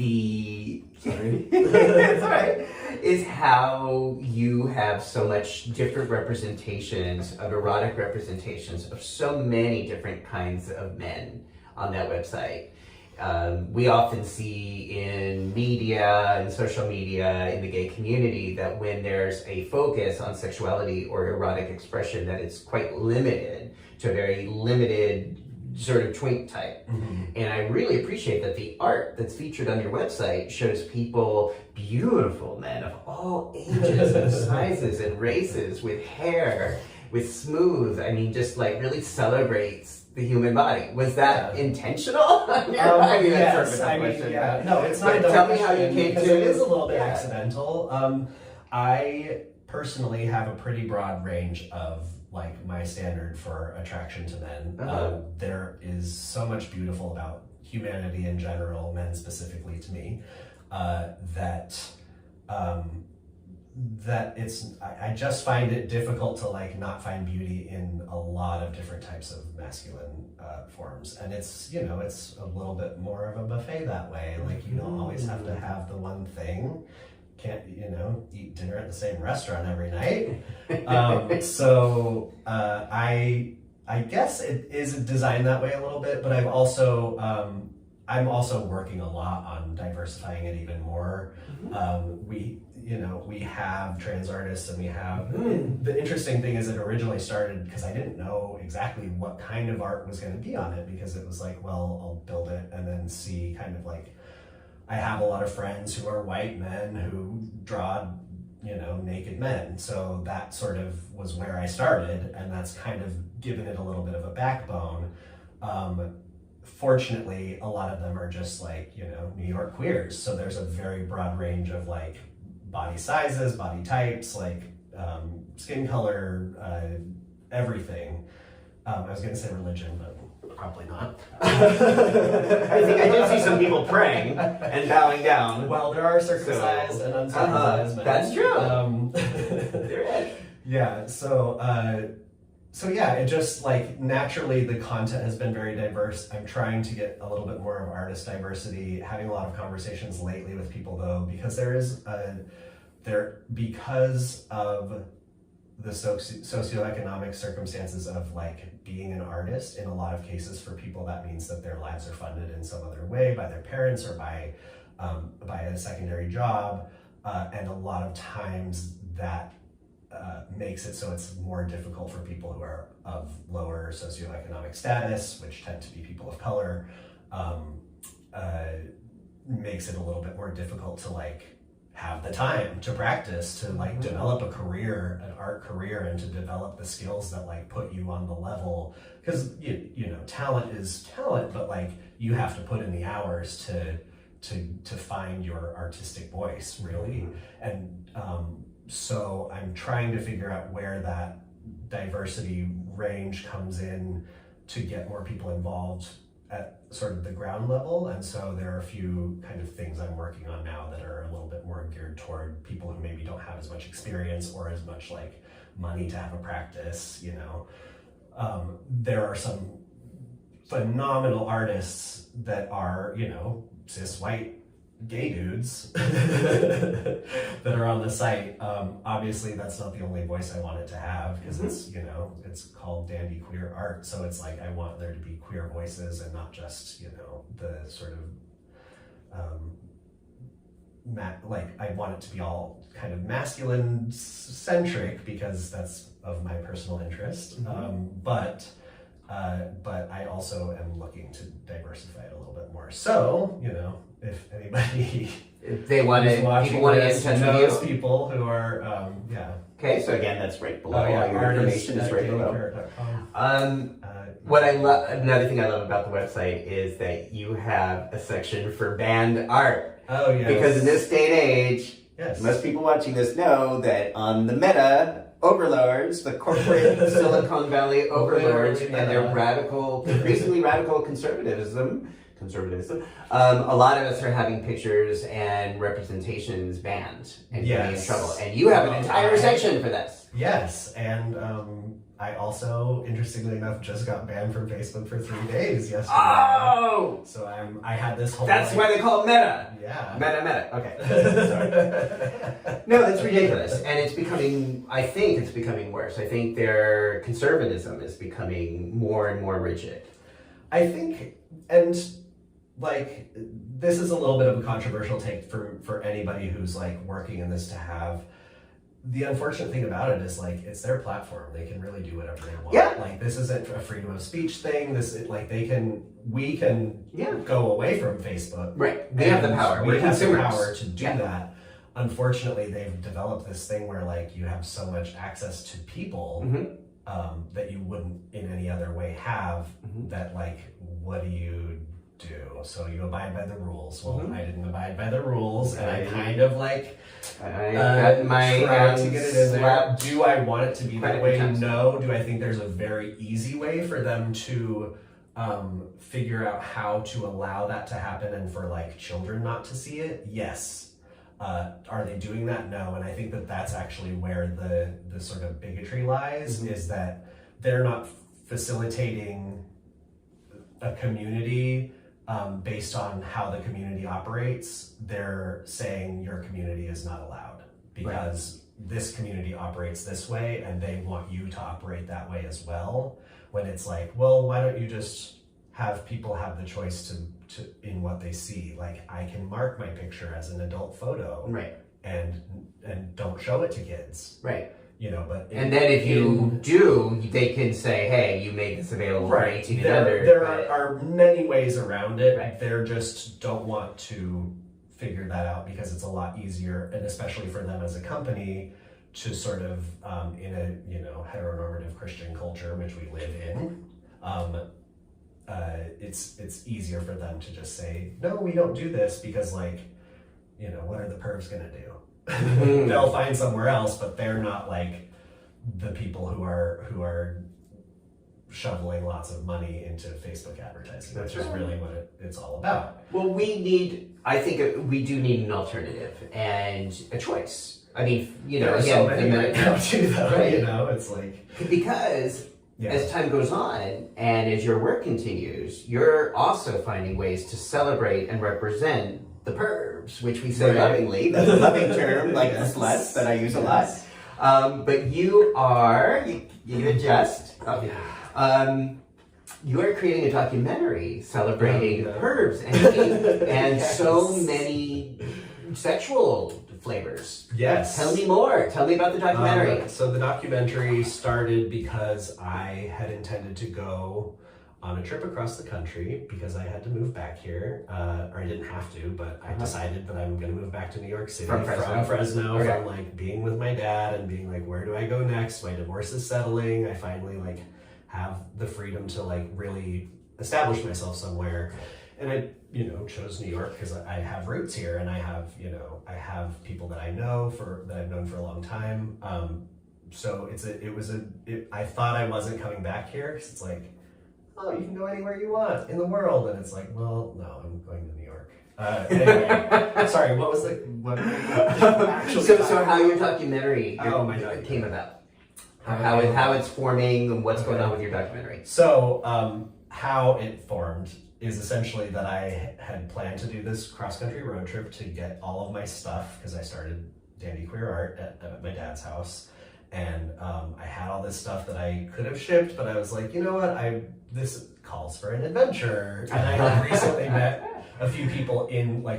that's all right, is how you have so much different representations of erotic representations of so many different kinds of men on that website. We often see in media and social media in the gay community that when there's a focus on sexuality or erotic expression, that it's quite limited to a very limited sort of twink type. And I really appreciate that the art that's featured on your website shows people, beautiful men of all ages and sizes and races, with hair, with smooth, just really celebrates the human body. Was that intentional? Yes. No, it's not. Tell me how you came to it. It is a little bit accidental. I personally have a pretty broad range of my standard for attraction to men. There is so much beautiful about humanity in general, men specifically to me, that I just find it difficult to not find beauty in a lot of different types of masculine forms. And it's it's a little bit more of a buffet that way. You don't always have to have the one thing. Can't eat dinner at the same restaurant every night. So I guess it is designed that way a little bit, but I've also I'm also working a lot on diversifying it even more. We have trans artists, and we have the interesting thing is it originally started because I didn't know exactly what kind of art was going to be on it, because it was like, well, I'll build it and then see kind of like, I have a lot of friends who are white men who draw, naked men. So that sort of was where I started, and that's kind of given it a little bit of a backbone. Fortunately, a lot of them are just like, New York queers. So there's a very broad range of like body sizes, body types, like skin color, everything. I was going to say religion, but probably not. I think I did see some people praying and bowing down. Well, there are circumcised and uncircumcised men. That's true. Yeah, so yeah, it just like naturally the content has been very diverse. I'm trying to get a little bit more of artist diversity, having a lot of conversations lately with people though, because because of the socioeconomic circumstances of like being an artist, in a lot of cases for people that means that their lives are funded in some other way by their parents or by a secondary job, and a lot of times that makes it so it's more difficult for people who are of lower socioeconomic status, which tend to be people of color, makes it a little bit more difficult to like have the time to practice, to like develop a career, an art career, and to develop the skills that like put you on the level, because talent is talent, but like you have to put in the hours to find your artistic voice, really. And so I'm trying to figure out where that diversity range comes in to get more people involved at sort of the ground level. And so there are a few kind of things I'm working on now that are a little bit more geared toward people who maybe don't have as much experience or as much like money to have a practice. There are some phenomenal artists that are, cis white gay dudes that are on the site. Obviously that's not the only voice I want it to have, because it's called dandy queer art, so it's like I want there to be queer voices and not just the sort of I want it to be all kind of masculine centric, because that's of my personal interest. But I also am looking to diversify it a little bit more. So, if anybody, if they want to, people want to get in touch with you, people who are, Okay, so again, that's right below. Oh, yeah, All your information is right below. What I love, another thing I love about the website is that you have a section for band art. Oh, yes. Because in this day and age, yes, most people watching this know that on the meta overlords, the corporate Silicon Valley overlords, and their radical, increasingly radical conservatism, a lot of us are having pictures and representations banned and getting in trouble. And you have an entire section for this. Yes, and I also, interestingly enough, just got banned from Facebook for 3 days yesterday. Oh! So I had this whole... That's why they call it meta. Yeah. Meta. Okay. Sorry. No, that's ridiculous. And it's becoming, I think it's becoming worse. I think their conservatism is becoming more and more rigid. I think, and like, this is a little bit of a controversial take for anybody who's like working in this to have. The unfortunate thing about it is like it's their platform. They can really do whatever they want. Yeah. Like this isn't a freedom of speech thing. We can go away from Facebook. Right. They have the power. We We're have the consumers. power to do that. Unfortunately, they've developed this thing where like you have so much access to people that you wouldn't in any other way have. That like, what do you do? So you abide by the rules. Well, I didn't abide by the rules, and I kind of like I got my tried to get it in there. slapped. Do I want it to be that way? Times. No. Do I think there's a very easy way for them to figure out how to allow that to happen and for like children not to see it? Yes. Are they doing that? No. And I think that that's actually where the sort of bigotry lies, is that they're not facilitating a community based on how the community operates. They're saying your community is not allowed because this community operates this way and they want you to operate that way as well. When it's like, well, why don't you just have people have the choice to in in what they see. Like, I can mark my picture as an adult photo, Right. and don't show it to kids, Right. you know. But and then if you do, they can say, "Hey, you made this available for 18 and under." There are many ways around it. Right. They just don't want to figure that out because it's a lot easier, and especially for them as a company, to sort of in a, you know, heteronormative Christian culture, which we live in, it's easier for them to just say, no, we don't do this, because, like, you know, what are the pervs gonna do? They'll find somewhere else, but they're not like the people who are shoveling lots of money into Facebook advertising, which is really what it's all about. Well, I think we do need an alternative and a choice. I mean, you know, there are again, so many right now too, though. Right. You know, it's like, because as time goes on and as your work continues, you're also finding ways to celebrate and represent the pervs, which we say lovingly. That's a loving term, like the sluts that I use a lot. But you adjust. You are creating a documentary celebrating pervs and so many sexual flavors. Yes. Tell me more. Tell me about the documentary. So the documentary started because I had intended to go on a trip across the country because I had to move back here, or I didn't have to, but I decided that I'm going to move back to New York City from Fresno, okay. From like being with my dad and being like, where do I go next? My divorce is settling. I finally like have the freedom to like really establish myself somewhere. And I, you know, chose New York because I have roots here, and I have, you know, I have people that I know that I've known for a long time. So I thought I wasn't coming back here because it's like, oh, you can go anywhere you want in the world, and it's like, well, no, I'm going to New York. Anyway, sorry, what actually? So how your documentary came about? How it's forming and what's going on with your documentary? So how it formed is essentially that I had planned to do this cross-country road trip to get all of my stuff, because I started Dandy Queer Art at my dad's house, and I had all this stuff that I could have shipped, but I was like, you know what, this calls for an adventure. And I had recently met a few people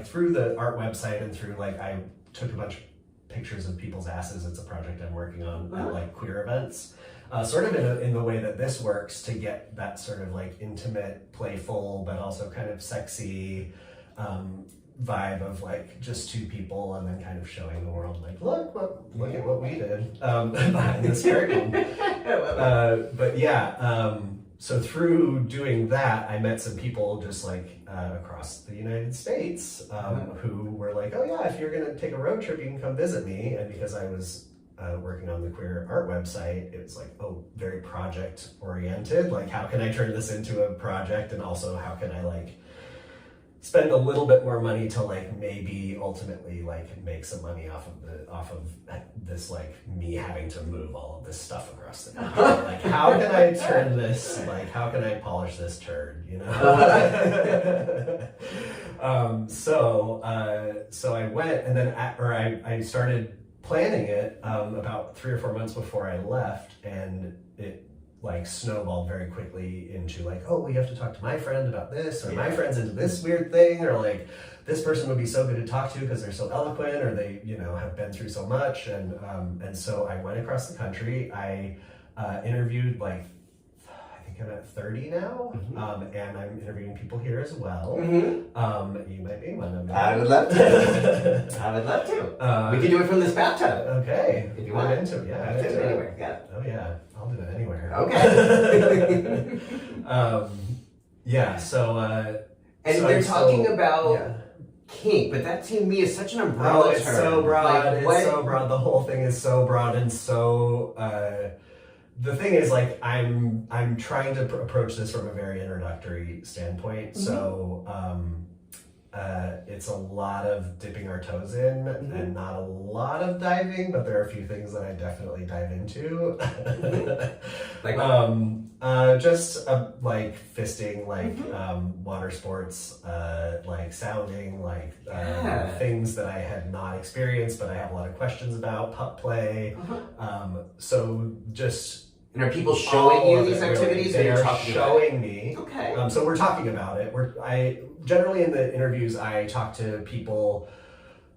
through the art website, and through I took a bunch of pictures of people's asses. It's a project I'm working on at queer events. Sort of in the way that this works, to get that sort of intimate, playful, but also kind of sexy vibe of just two people, and then kind of showing the world look at what we did behind this curtain. But yeah, so through doing that, I met some people just across the United States who were like, oh yeah, if you're gonna take a road trip, you can come visit me. And because I was working on the queer art website, it was very project oriented. How can I turn this into a project, and also how can I spend a little bit more money to maybe ultimately make some money off of this me having to move all of this stuff across the country. How can I turn this, how can I polish this turd, you know? So I went, and then I started planning it about 3 or 4 months before I left, and it snowballed very quickly into oh, we have to talk to my friend about this, or my friend's into this weird thing, or this person would be so good to talk to because they're so eloquent, or they have been through so much, and so I went across the country. I interviewed I think I'm at 30 now, and I'm interviewing people here as well. You might be one of them. I would love to. I would love to. We can do it from this bathtub. Okay. If you want. Into it, yeah. I'll do it anywhere. Yeah. Oh yeah, I'll do it anywhere. Okay. Yeah. So. And they're talking about kink, but that to me is such an umbrella term. It's so broad. It's so broad. The whole thing is so broad, and so. The thing is, I'm trying to approach this from a very introductory standpoint. So it's a lot of dipping our toes in, and not a lot of diving, but there are a few things that I definitely dive into. Just fisting, water sports, sounding, things that I had not experienced, but I have a lot of questions about, pup play. So just And are people showing you these activities? They or are talking showing me. Okay. So we're talking about it. I generally in the interviews I talk to people.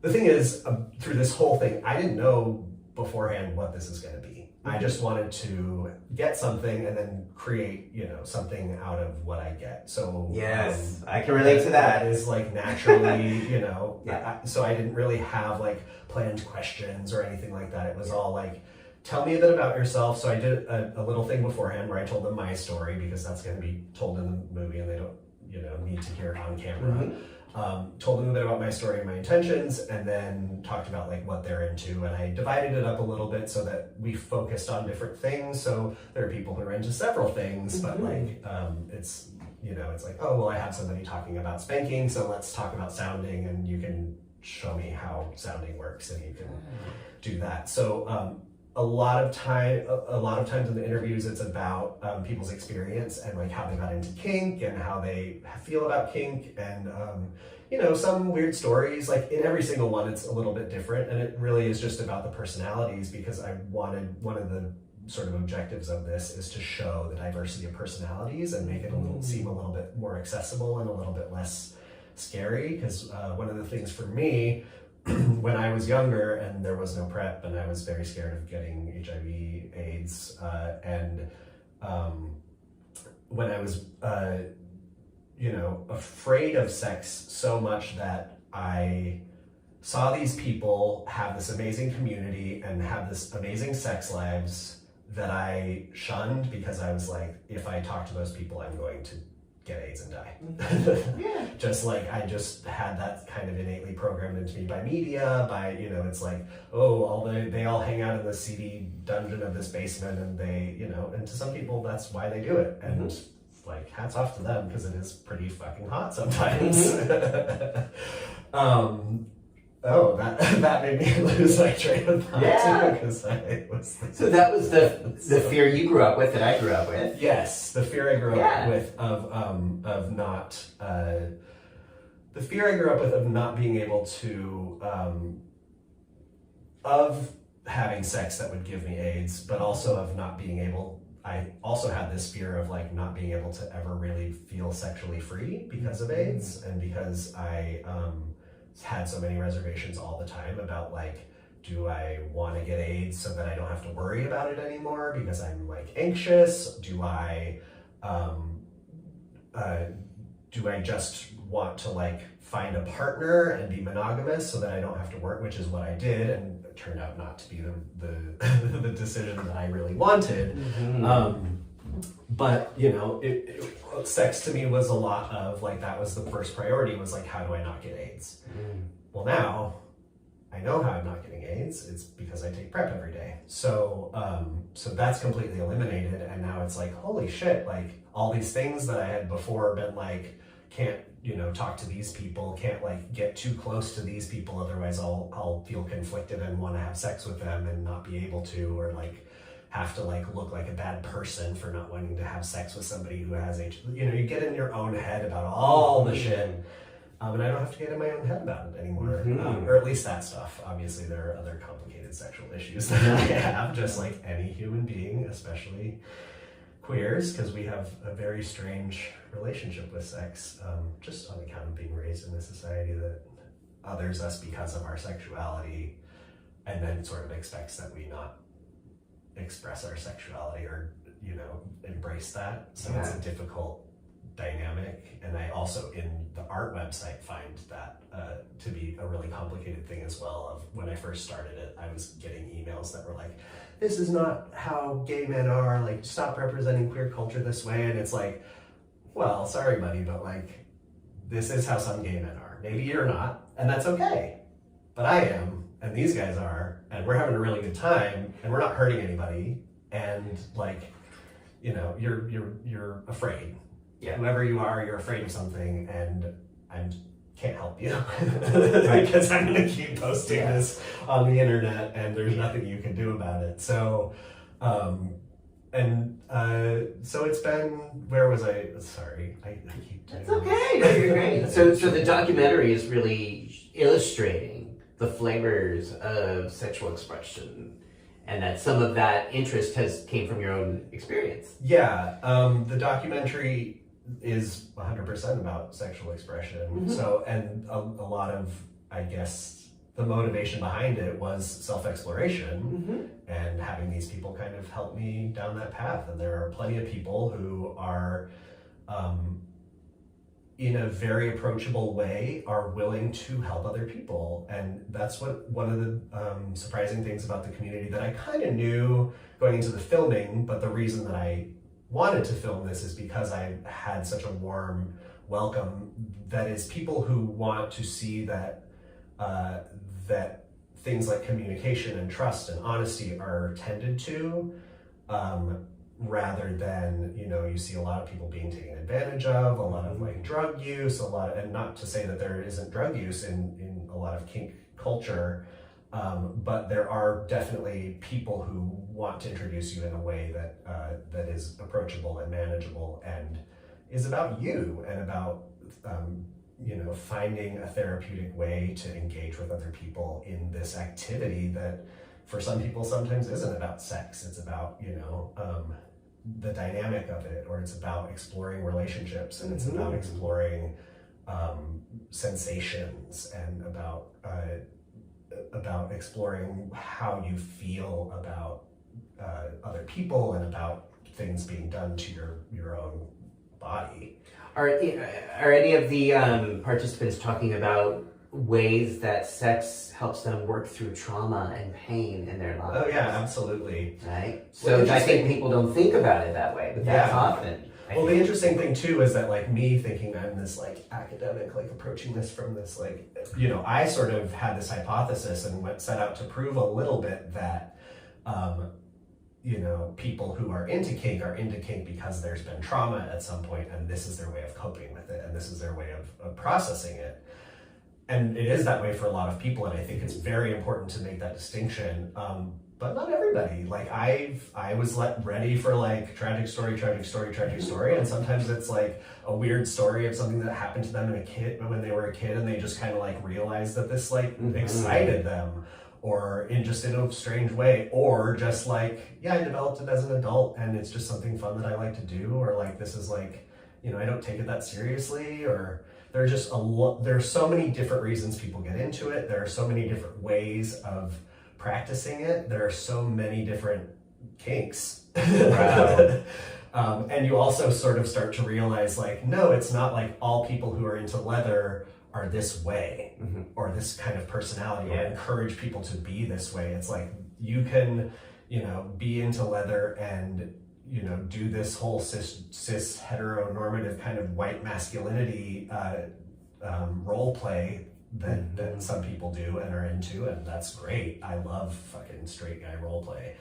The thing is, through this whole thing, I didn't know beforehand what this is going to be. I just wanted to get something and then create, something out of what I get. So yes, I can relate to that. That is like naturally, Yeah. So I didn't really have like planned questions or anything like that. It was all like, tell me a bit about yourself. So I did a little thing beforehand where I told them my story because that's going to be told in the movie and they don't, need to hear it on camera. Told them a bit about my story and my intentions, and then talked about like what they're into. And I divided it up a little bit so that we focused on different things. So there are people who are into several things, but like it's it's like, oh well, I have somebody talking about spanking, so let's talk about sounding, and you can show me how sounding works, and you can do that. So a lot of times in the interviews, it's about people's experience and like how they got into kink and how they feel about kink, and some weird stories. Like in every single one, it's a little bit different, and it really is just about the personalities, because I wanted, one of the sort of objectives of this is to show the diversity of personalities and make it seem a little bit more accessible and a little bit less scary. Because one of the things for me, when I was younger and there was no PrEP and I was very scared of getting HIV, AIDS, and when I was, afraid of sex so much that I saw these people have this amazing community and have this amazing sex lives that I shunned, because I was like, if I talk to those people, I'm going to get AIDS and die. Yeah. Just like I just had that kind of innately programmed into me by media, by it's like, oh, they all hang out in the seedy dungeon of this basement, and they and to some people that's why they do it, and like hats off to them, because it is pretty fucking hot sometimes. Oh, that made me lose my train of thought too, because I was. So that was the fear you grew up with, that I grew up with. Yes, the fear I grew up with of not being able to of having sex that would give me AIDS, but also of not being able. I also had this fear of like not being able to ever really feel sexually free because of AIDS, and because I had so many reservations all the time about like, do I want to get AIDS so that I don't have to worry about it anymore because I'm like anxious? Do I just want to like find a partner and be monogamous so that I don't have to work, which is what I did, and it turned out not to be the decision that I really wanted. But sex to me was a lot of like, that was the first priority, was like, how do I not get AIDS? Well, now I know how I'm not getting AIDS. It's because I take PrEP every day. So that's completely eliminated, and now it's like, holy shit, like all these things that I had before been like, can't talk to these people, can't like get too close to these people, otherwise I'll feel conflicted and want to have sex with them and not be able to, or like have to like look like a bad person for not wanting to have sex with somebody who has HIV. You get in your own head about all the shit, and I don't have to get in my own head about it anymore, or at least that stuff. Obviously there are other complicated sexual issues that I have, just like any human being, especially queers, because we have a very strange relationship with sex, just on account of being raised in a society that others us because of our sexuality, and then sort of expects that we not express our sexuality or embrace that. So it's a difficult dynamic, and I also in the art website find that to be a really complicated thing as well. Of when I first started it, I was getting emails that were like, this is not how gay men are, like stop representing queer culture this way, and it's like, well, sorry buddy, but like this is how some gay men are. Maybe you're not, and that's okay, but I am, and these guys are, and we're having a really good time, and we're not hurting anybody, and like you're afraid. Yeah. Whoever you are, you're afraid of something, and I can't help you because I'm going to keep posting this on the internet, and there's nothing you can do about it. So, so it's been. Where was I? Sorry, I keep. It's okay. No, you're great. So the documentary is really illustrating the flavors of sexual expression and that some of that interest came from your own experience. Yeah, the documentary is 100% about sexual expression. So, and a lot of, I guess, the motivation behind it was self-exploration and having these people kind of help me down that path. And there are plenty of people who are, in a very approachable way, are willing to help other people. And that's one of the surprising things about the community that I kind of knew going into the filming, but the reason that I wanted to film this is because I had such a warm welcome. That is, people who want to see that that things like communication and trust and honesty are tended to, rather than, you see a lot of people being taken advantage of, a lot of like drug use, and not to say that there isn't drug use in a lot of kink culture, but there are definitely people who want to introduce you in a way that is approachable and manageable and is about you and about finding a therapeutic way to engage with other people in this activity that for some people sometimes isn't about sex. It's about the dynamic of it, or it's about exploring relationships, and it's about exploring sensations, and about exploring how you feel about other people and about things being done to your own body. Are any of the participants talking about ways that sex helps them work through trauma and pain in their lives? Oh yeah, absolutely. Right? So I think people don't think about it that way, but that's often. Well, the interesting thing too is that like me thinking I'm this like academic, like approaching this from this like, I sort of had this hypothesis and set out to prove a little bit that, people who are into kink because there's been trauma at some point, and this is their way of coping with it, and this is their way of processing it. And it is that way for a lot of people, and I think it's very important to make that distinction. But not everybody. Like I was ready for like tragic story, and sometimes it's like a weird story of something that happened to them when they were a kid, and they just kind of like realized that this like excited them, or in a strange way, or just like, I developed it as an adult and it's just something fun that I like to do, or like this is like, I don't take it that seriously, or there are so many different reasons people get into it. There are so many different ways of practicing it. There are so many different kinks. Wow. And you also sort of start to realize like, no, it's not like all people who are into leather are this way, or this kind of personality, or encourage people to be this way. It's like, you can, be into leather and, do this whole cis heteronormative kind of white masculinity role play that some people do and are into, and that's great. I love fucking straight guy role play.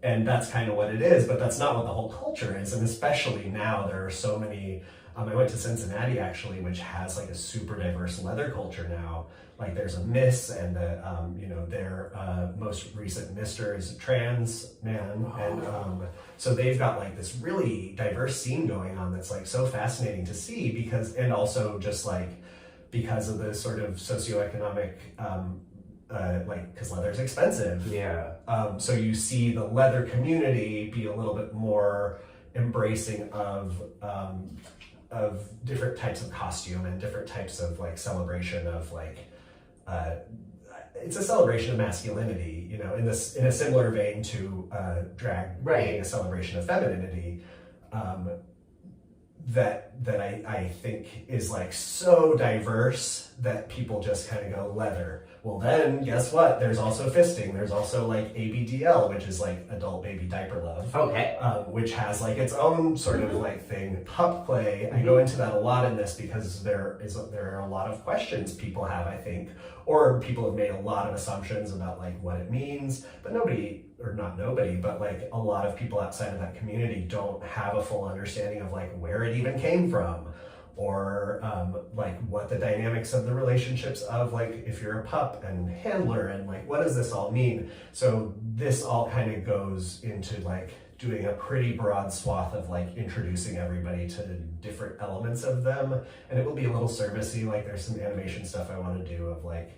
And that's kind of what it is, but that's not what the whole culture is. And especially now, there are so many. I went to Cincinnati actually, which has like a super diverse leather culture now. Like there's a Miss, and their most recent Mister is a trans man, and so they've got like this really diverse scene going on that's like so fascinating to see, and also just like because of the sort of socioeconomic because leather's expensive. So you see the leather community be a little bit more embracing of different types of costume and different types of like celebration of like it's a celebration of masculinity, in a similar vein to drag being a celebration of femininity. That I think is like so diverse that people just kind of go leather. Well, then guess what? There's also fisting. There's also like ABDL, which is like adult baby diaper love. Okay. Which has like its own sort of like thing. Pup play. I go into that a lot in this because there are a lot of questions people have, I think, or people have made a lot of assumptions about like what it means, but but like a lot of people outside of that community don't have a full understanding of like where it even came from, or like what the dynamics of the relationships of like if you're a pup and handler, and like what does this all mean. So this all kind of goes into like doing a pretty broad swath of like introducing everybody to different elements of them, and it will be a little servicey. Like there's some animation stuff I want to do of like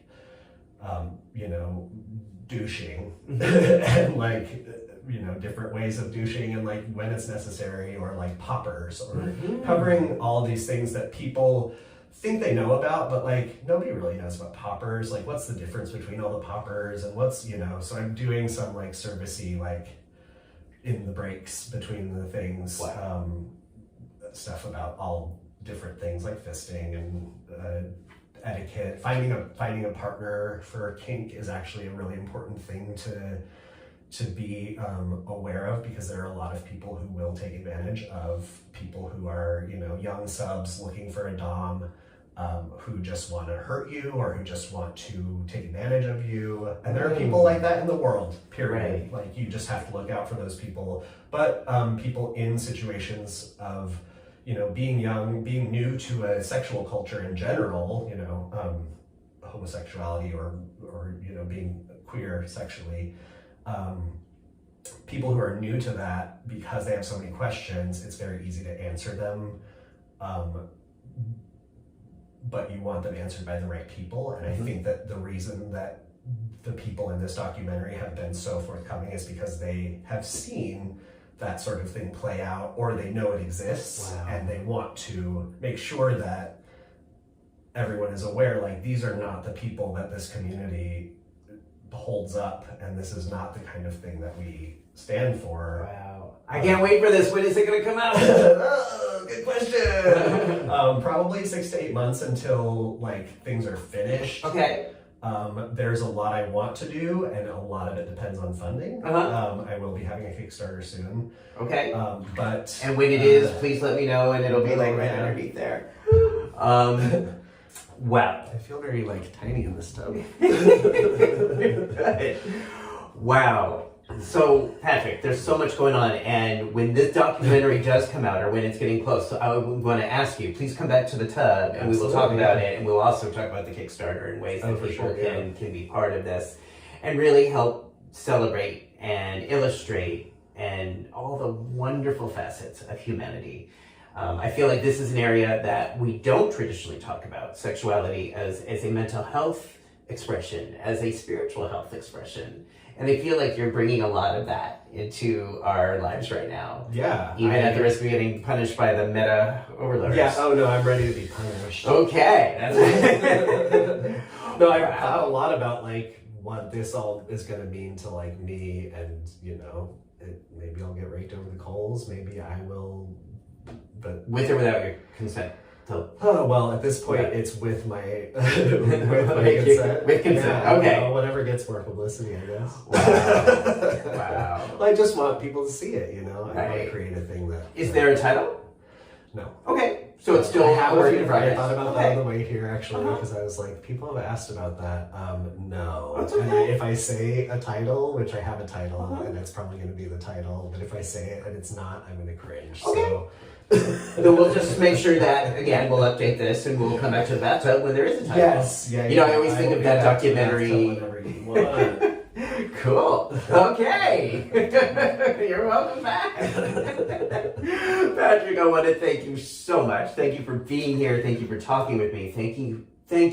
you know, douching and like, you know, different ways of douching and like when it's necessary, or like poppers, or covering all these things that people think they know about, but like nobody really knows about poppers. Like, what's the difference between all the poppers, and what's, you know, so I'm doing some like servicey, like in the breaks between the things, stuff about all different things like fisting and etiquette. Finding a partner for kink is actually a really important thing to be aware of, because there are a lot of people who will take advantage of people who are, you know, young subs looking for a dom, who just want to hurt you, or who just want to take advantage of you. And there are people like that in the world, period. Right. Like, you just have to look out for those people. But people in situations of, you know, being young, being new to a sexual culture in general, you know, homosexuality or you know, being queer sexually, people who are new to that, because they have so many questions, it's very easy to answer them, but you want them answered by the right people. And I think that the reason that the people in this documentary have been so forthcoming is because they have seen that sort of thing play out, or they know it exists, and they want to make sure that everyone is aware, like, these are not the people that this community holds up, and this is not the kind of thing that we stand for. Wow. I can't wait for this. When is it going to come out? Oh, good question. Probably 6 to 8 months until like things are finished. Okay. There's a lot I want to do, and a lot of it depends on funding. I will be having a Kickstarter soon. Okay. But and when it is, please let me know, and it'll be like right underneath there. Wow. I feel very like tiny in this tub. Wow. So, Patrick, there's so much going on, and when this documentary does come out, or when it's getting close, so I want to ask you, please come back to the tub, and we will talk about it, and we'll also talk about the Kickstarter and ways that people can be part of this, and really help celebrate and illustrate and all the wonderful facets of humanity. I feel like this is an area that we don't traditionally talk about, sexuality as a mental health expression, as a spiritual health expression. And I feel like you're bringing a lot of that into our lives right now. Yeah. Even at the risk of getting punished by the meta overlords. Yeah, oh no, I'm ready to be punished. Okay. No, I've thought a lot about like what this all is going to mean to like me, and you know, maybe I'll get raked over the coals, maybe I will, but... With or without your consent? Oh, well, at this point, it's with my consent. With consent, yeah, okay. You know, whatever gets more publicity, I guess. Wow. Well, I just want people to see it, you know? I want to create a thing that... Is there a title? No. Okay. So it's still I work in I progress. thought about that on the way here, actually, because I was like, people have asked about that. No. That's And okay. if I say a title, which I have a title, and it's probably going to be the title, but if I say it and it's not, I'm going to cringe. Okay. So... Then we'll just make sure that, again, we'll update this, and we'll come back to the bathtub when there is a title. Yes. Yeah. You know, I always think of that documentary. Whenever you want. Cool. Okay. You're welcome back. Patrick, I want to thank you so much. Thank you for being here. Thank you for talking with me. Thank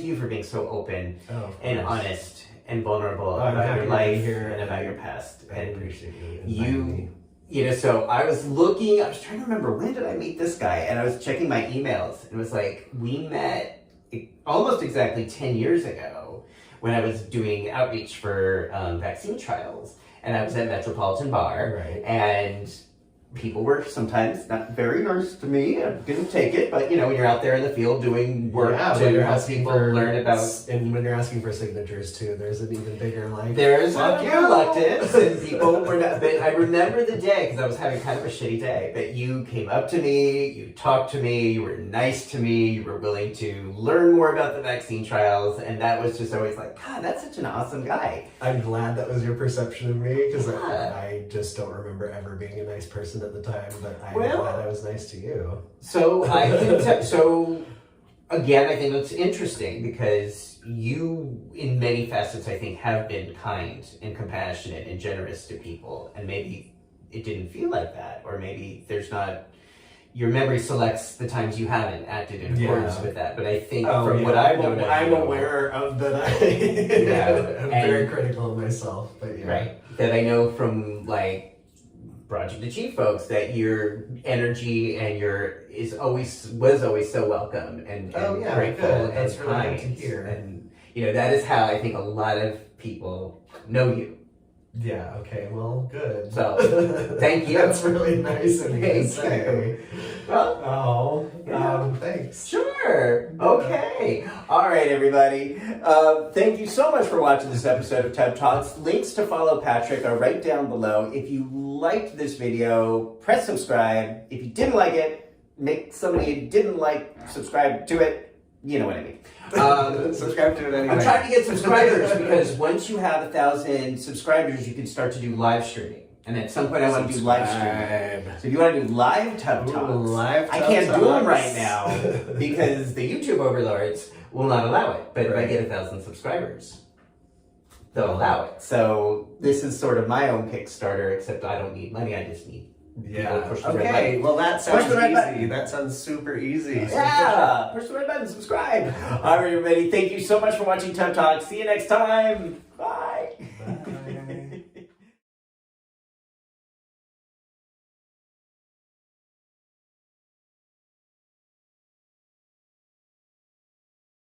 you for being so open and honest and vulnerable about your life and about your past. I appreciate you. You know, so I was trying to remember, when did I meet this guy? And I was checking my emails, and it was like, we met almost exactly 10 years ago when I was doing outreach for vaccine trials. And I was at Metropolitan Bar, and people were sometimes not very nice to me. I didn't take it, but you know, when you're out there in the field doing work to help people learn about... And when you're asking for signatures too, there's an even bigger like... There's a reluctance, and people were not... But I remember the day, because I was having kind of a shitty day, but you came up to me, you talked to me, you were nice to me, you were willing to learn more about the vaccine trials, and that was just always like, God, that's such an awesome guy. I'm glad that was your perception of me, because I just don't remember ever being a nice person at the time, but I'm glad I was nice to you. So I can so again, I think that's interesting, because you, in many facets, I think, have been kind and compassionate and generous to people, and maybe it didn't feel like that, or maybe there's not, your memory selects the times you haven't acted in accordance with that. But I think what I'm I've known, I'm aware of that. I'm very critical of myself, but right. That I know from like Project Achieve folks that your energy and was always so welcome and grateful. Good. That's and really kind. good to hear. And that is how I think a lot of people know you. Yeah, okay, well, good. So, thank you. That's really nice of you to Thank say. Well, Thanks. Sure. Okay. All right, everybody. Thank you so much for watching this episode of TED Talks. Links to follow Patrick are right down below. If you liked this video, press subscribe. If you didn't like it, make somebody you didn't like subscribe to it. You know what I mean. Subscribe to it anyway. I'm trying to get subscribers because once you have 1,000 subscribers, you can start to do live streaming. And at some point, I want to do live streaming. So if you want to do live Tub Talks, I can't do them right now because the YouTube overlords will not allow it. But if I get 1,000 subscribers, they'll allow it. So this is sort of my own Kickstarter, except I don't need money. I just need people to push the red button. Well, that sounds Push the red easy. button. That sounds super easy. Yeah, push the red button, subscribe. All right, everybody. Thank you so much for watching Tub Talk. See you next time. Bye.